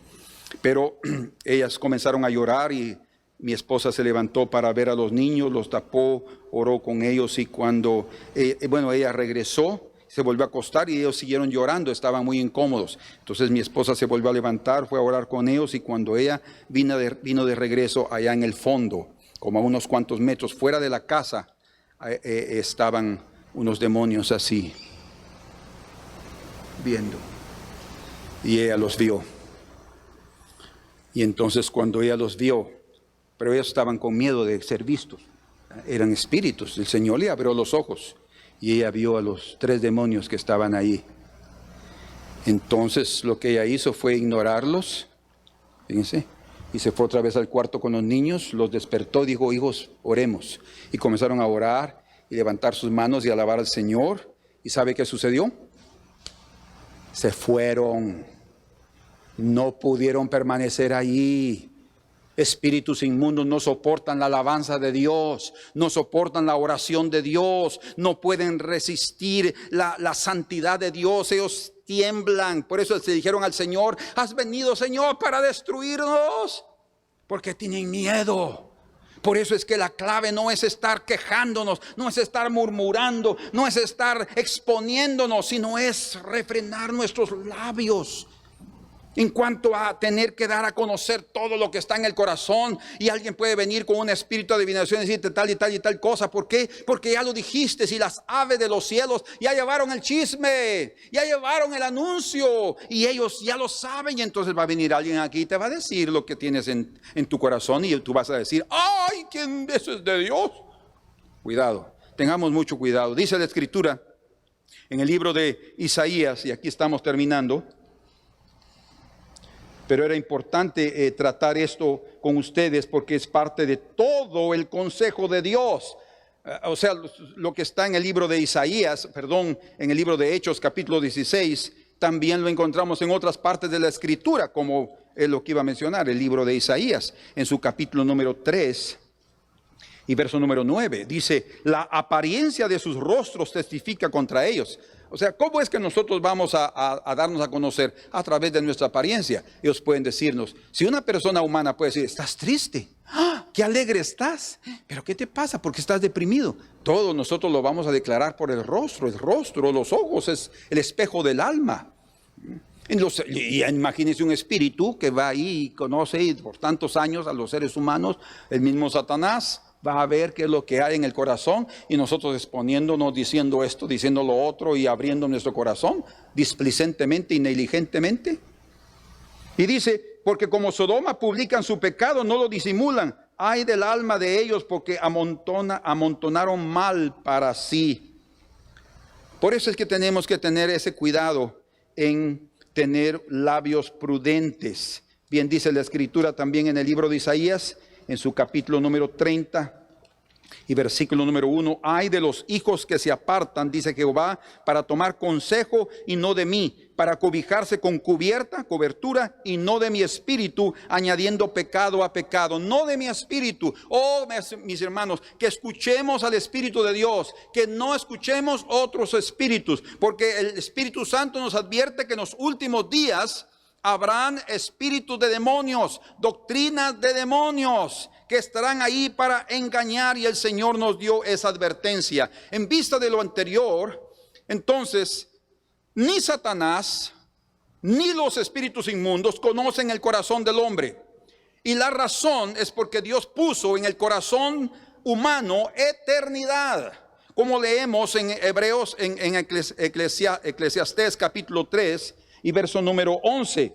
A: pero ellas comenzaron a llorar y mi esposa se levantó para ver a los niños, los tapó, oró con ellos, y cuando ella regresó, se volvió a acostar y ellos siguieron llorando, estaban muy incómodos. Entonces mi esposa se volvió a levantar, fue a orar con ellos, y cuando ella vino de regreso, allá en el fondo, como a unos cuantos metros fuera de la casa, estaban unos demonios así, viendo. Y ella los vio. Y entonces cuando ella los vio, pero ellos estaban con miedo de ser vistos, eran espíritus, el Señor le abrió los ojos. Y ella vio a los 3 demonios que estaban ahí. Entonces lo que ella hizo fue ignorarlos, fíjense, y se fue otra vez al cuarto con los niños, los despertó, dijo: hijos, oremos. Y comenzaron a orar, y levantar sus manos y alabar al Señor. ¿Y sabe qué sucedió? Se fueron. No pudieron permanecer allí. Espíritus inmundos no soportan la alabanza de Dios, no soportan la oración de Dios, no pueden resistir la santidad de Dios. Ellos tiemblan. Por eso se dijeron al Señor: has venido, Señor, para destruirnos, porque tienen miedo. Por eso es que la clave no es estar quejándonos, no es estar murmurando, no es estar exponiéndonos, sino es refrenar nuestros labios en cuanto a tener que dar a conocer todo lo que está en el corazón. Y alguien puede venir con un espíritu de adivinación y decirte tal y tal y tal cosa. ¿Por qué? Porque ya lo dijiste. Si las aves de los cielos ya llevaron el chisme, ya llevaron el anuncio, y ellos ya lo saben. Y entonces va a venir alguien aquí y te va a decir lo que tienes en tu corazón, y tú vas a decir: ¡ay, quién eso es de Dios! Cuidado, tengamos mucho cuidado. Dice la Escritura en el libro de Isaías, y aquí estamos terminando, pero era importante tratar esto con ustedes porque es parte de todo el consejo de Dios. O sea, lo que está en el libro de Isaías, en el libro de Hechos capítulo 16, también lo encontramos en otras partes de la Escritura, como es lo que iba a mencionar, el libro de Isaías, en su capítulo número 3 y verso número 9. Dice: la apariencia de sus rostros testifica contra ellos. O sea, ¿cómo es que nosotros vamos a darnos a conocer? A través de nuestra apariencia. Ellos pueden decirnos, si una persona humana puede decir: estás triste, ¡ah, qué alegre estás! ¿Pero qué te pasa? ¿Por qué estás deprimido? Todo nosotros lo vamos a declarar por el rostro. El rostro, los ojos es el espejo del alma. Y imagínense un espíritu que va ahí y conoce por tantos años a los seres humanos. El mismo Satanás va a ver qué es lo que hay en el corazón, y nosotros exponiéndonos, diciendo esto, diciendo lo otro, y abriendo nuestro corazón displicentemente y negligentemente. Y dice: porque como Sodoma publican su pecado, no lo disimulan. Ay del alma de ellos, porque amontonaron mal para sí. Por eso es que tenemos que tener ese cuidado en tener labios prudentes. Bien dice la Escritura también en el libro de Isaías, en su capítulo número 30 y versículo número 1: ay de los hijos que se apartan, dice Jehová, para tomar consejo y no de mí, para cobijarse con cobertura y no de mi espíritu, añadiendo pecado a pecado. No de mi espíritu. Oh, mis hermanos, que escuchemos al Espíritu de Dios, que no escuchemos otros espíritus, porque el Espíritu Santo nos advierte que en los últimos días habrán espíritus de demonios, doctrinas de demonios, que estarán ahí para engañar, y el Señor nos dio esa advertencia. En vista de lo anterior, entonces, ni Satanás ni los espíritus inmundos conocen el corazón del hombre. Y la razón es porque Dios puso en el corazón humano eternidad. Como leemos en Hebreos, en Eclesiastés capítulo 3 y verso número 11.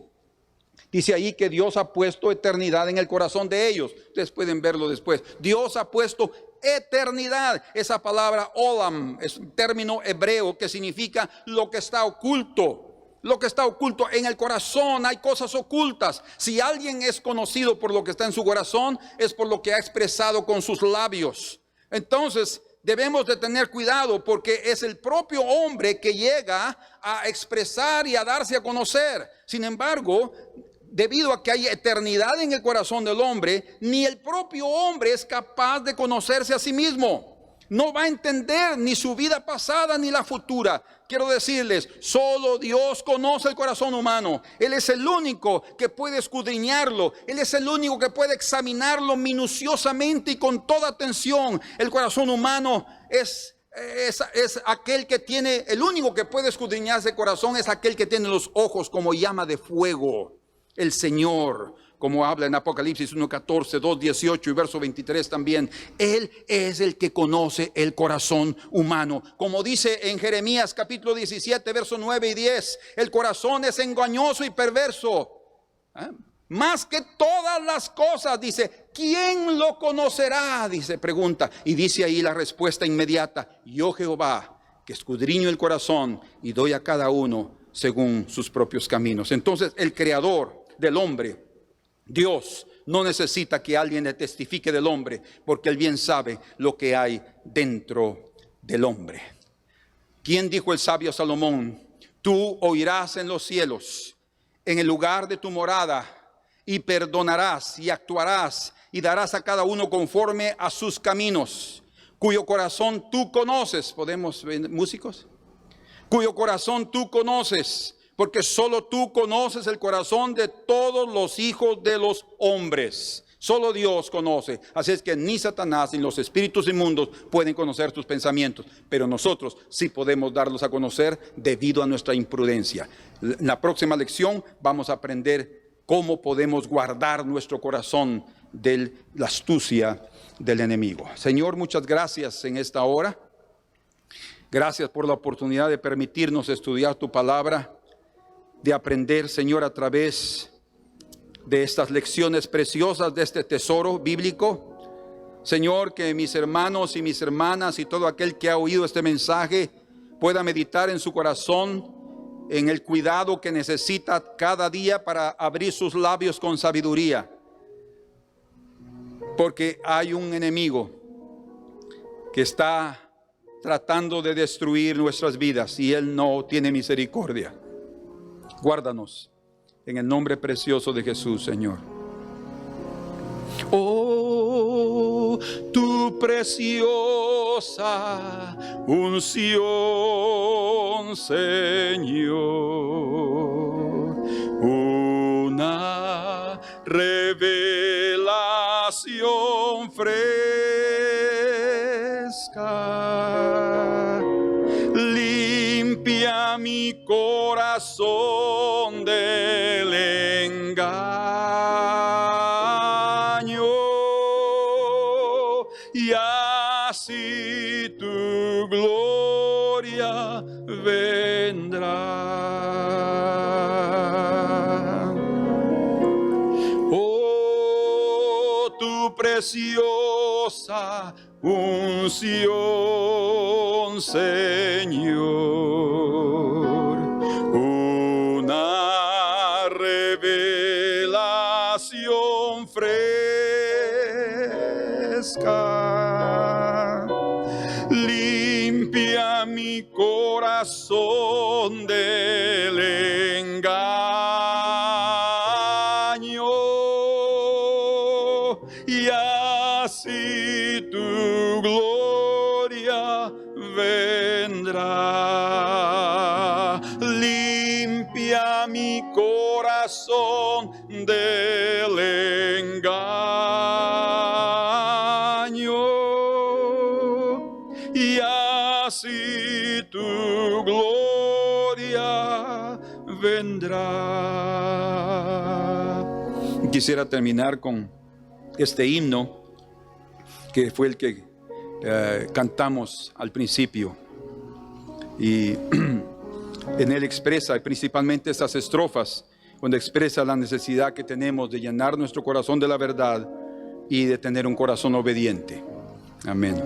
A: Dice ahí que Dios ha puesto eternidad en el corazón de ellos. Ustedes pueden verlo después. Dios ha puesto eternidad. Esa palabra olam es un término hebreo que significa lo que está oculto. Lo que está oculto en el corazón. Hay cosas ocultas. Si alguien es conocido por lo que está en su corazón, es por lo que ha expresado con sus labios. Entonces debemos de tener cuidado, porque es el propio hombre que llega a expresar y a darse a conocer. Sin embargo, debido a que hay eternidad en el corazón del hombre, ni el propio hombre es capaz de conocerse a sí mismo. No va a entender ni su vida pasada ni la futura. Quiero decirles, solo Dios conoce el corazón humano. Él es el único que puede escudriñarlo. Él es el único que puede examinarlo minuciosamente y con toda atención. El corazón humano es aquel que tiene, el único que puede escudriñar ese corazón es aquel que tiene los ojos como llama de fuego. El Señor, como habla en Apocalipsis 1:14, 2:18 y verso 23 también. Él es el que conoce el corazón humano. Como dice en Jeremías capítulo 17, verso 9 y 10. El corazón es engañoso y perverso. Más que todas las cosas, dice. ¿Quién lo conocerá? Dice, pregunta. Y dice ahí la respuesta inmediata: yo Jehová, que escudriño el corazón y doy a cada uno según sus propios caminos. Entonces el creador del hombre, Dios, no necesita que alguien le testifique del hombre, porque él bien sabe lo que hay dentro del hombre. ¿Quién dijo el sabio Salomón? Tú oirás en los cielos, en el lugar de tu morada, y perdonarás y actuarás y darás a cada uno conforme a sus caminos, cuyo corazón tú conoces. ¿Podemos ver, músicos? Cuyo corazón tú conoces, porque solo tú conoces el corazón de todos los hijos de los hombres. Solo Dios conoce. Así es que ni Satanás ni los espíritus inmundos pueden conocer tus pensamientos, pero nosotros sí podemos darlos a conocer debido a nuestra imprudencia. En la próxima lección vamos a aprender cómo podemos guardar nuestro corazón de la astucia del enemigo. Señor, muchas gracias en esta hora. Gracias por la oportunidad de permitirnos estudiar tu palabra, de aprender, Señor, a través de estas lecciones preciosas de este tesoro bíblico. Señor, que mis hermanos y mis hermanas y todo aquel que ha oído este mensaje pueda meditar en su corazón en el cuidado que necesita cada día para abrir sus labios con sabiduría. Porque hay un enemigo que está tratando de destruir nuestras vidas y él no tiene misericordia. Guárdanos en el nombre precioso de Jesús, Señor. Oh, tu preciosa unción, Señor, una revelación fresca, limpia mi corazón del engaño, y así tu gloria vendrá. Oh, tu preciosa unción, Señor, una revelación fresca, limpia mi corazón del engaño, y así tu gloria vendrá. Limpia mi corazón del engaño, y así tu gloria vendrá. Quisiera terminar con este himno que fue el que cantamos al principio, y en él expresa principalmente estas estrofas, donde expresa la necesidad que tenemos de llenar nuestro corazón de la verdad y de tener un corazón obediente. Amén.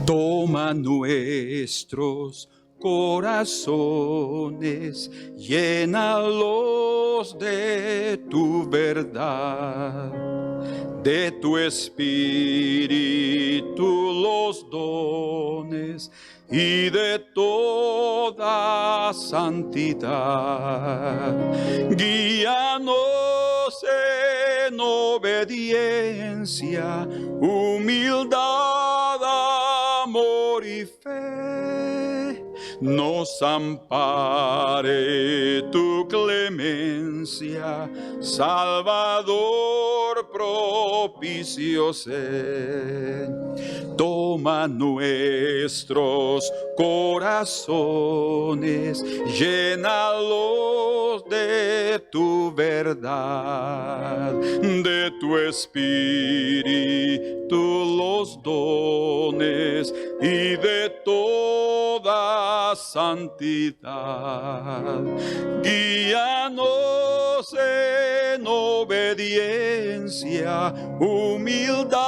A: Toma nuestros corazones, llénalos de tu verdad, de tu espíritu los dones y de toda santidad. Guíanos en obediencia, humildad, amor y fe. Nos ampare tu clemencia, Salvador propicio sé. Toma nuestros corazones, llénalos de tu verdad, de tu espíritu los dones y de toda santidad. Guíanos en obediencia, humildad,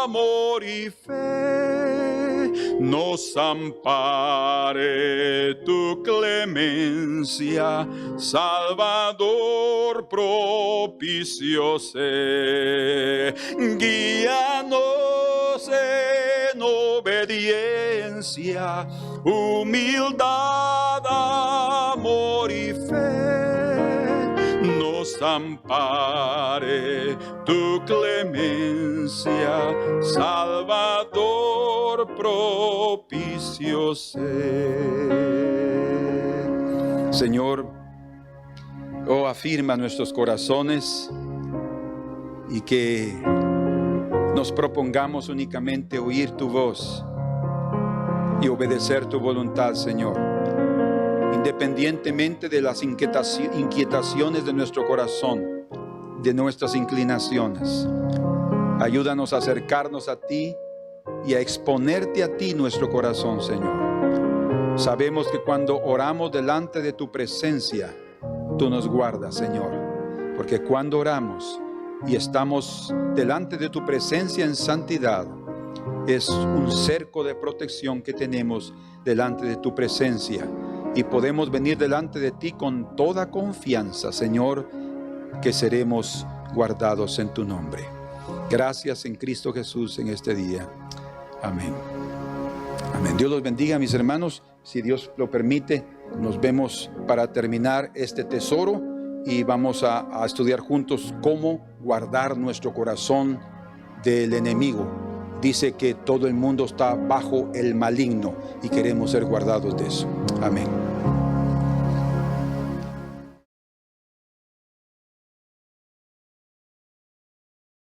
A: amor y fe. nos ampare tu clemencia, Salvador propicio sé. Guíanos en obediencia, humildad, amor y fe. Nos ampare tu clemencia, Salvador propicio sé. Señor, afirma nuestros corazones y que nos propongamos únicamente oír tu voz y obedecer tu voluntad, Señor, independientemente de las inquietaciones de nuestro corazón, de nuestras inclinaciones. Ayúdanos a acercarnos a ti y a exponerte a ti nuestro corazón, Señor. Sabemos que cuando oramos delante de tu presencia, tú nos guardas, Señor, porque cuando oramos y estamos delante de tu presencia en santidad, es un cerco de protección que tenemos delante de tu presencia y podemos venir delante de ti con toda confianza, Señor, que seremos guardados en tu nombre. Gracias en Cristo Jesús en este día. Amén. Amén. Dios los bendiga, mis hermanos. Si Dios lo permite, nos vemos para terminar este tesoro y vamos a estudiar juntos cómo guardar nuestro corazón del enemigo. Dice que todo el mundo está bajo el maligno y queremos ser guardados de eso. Amén.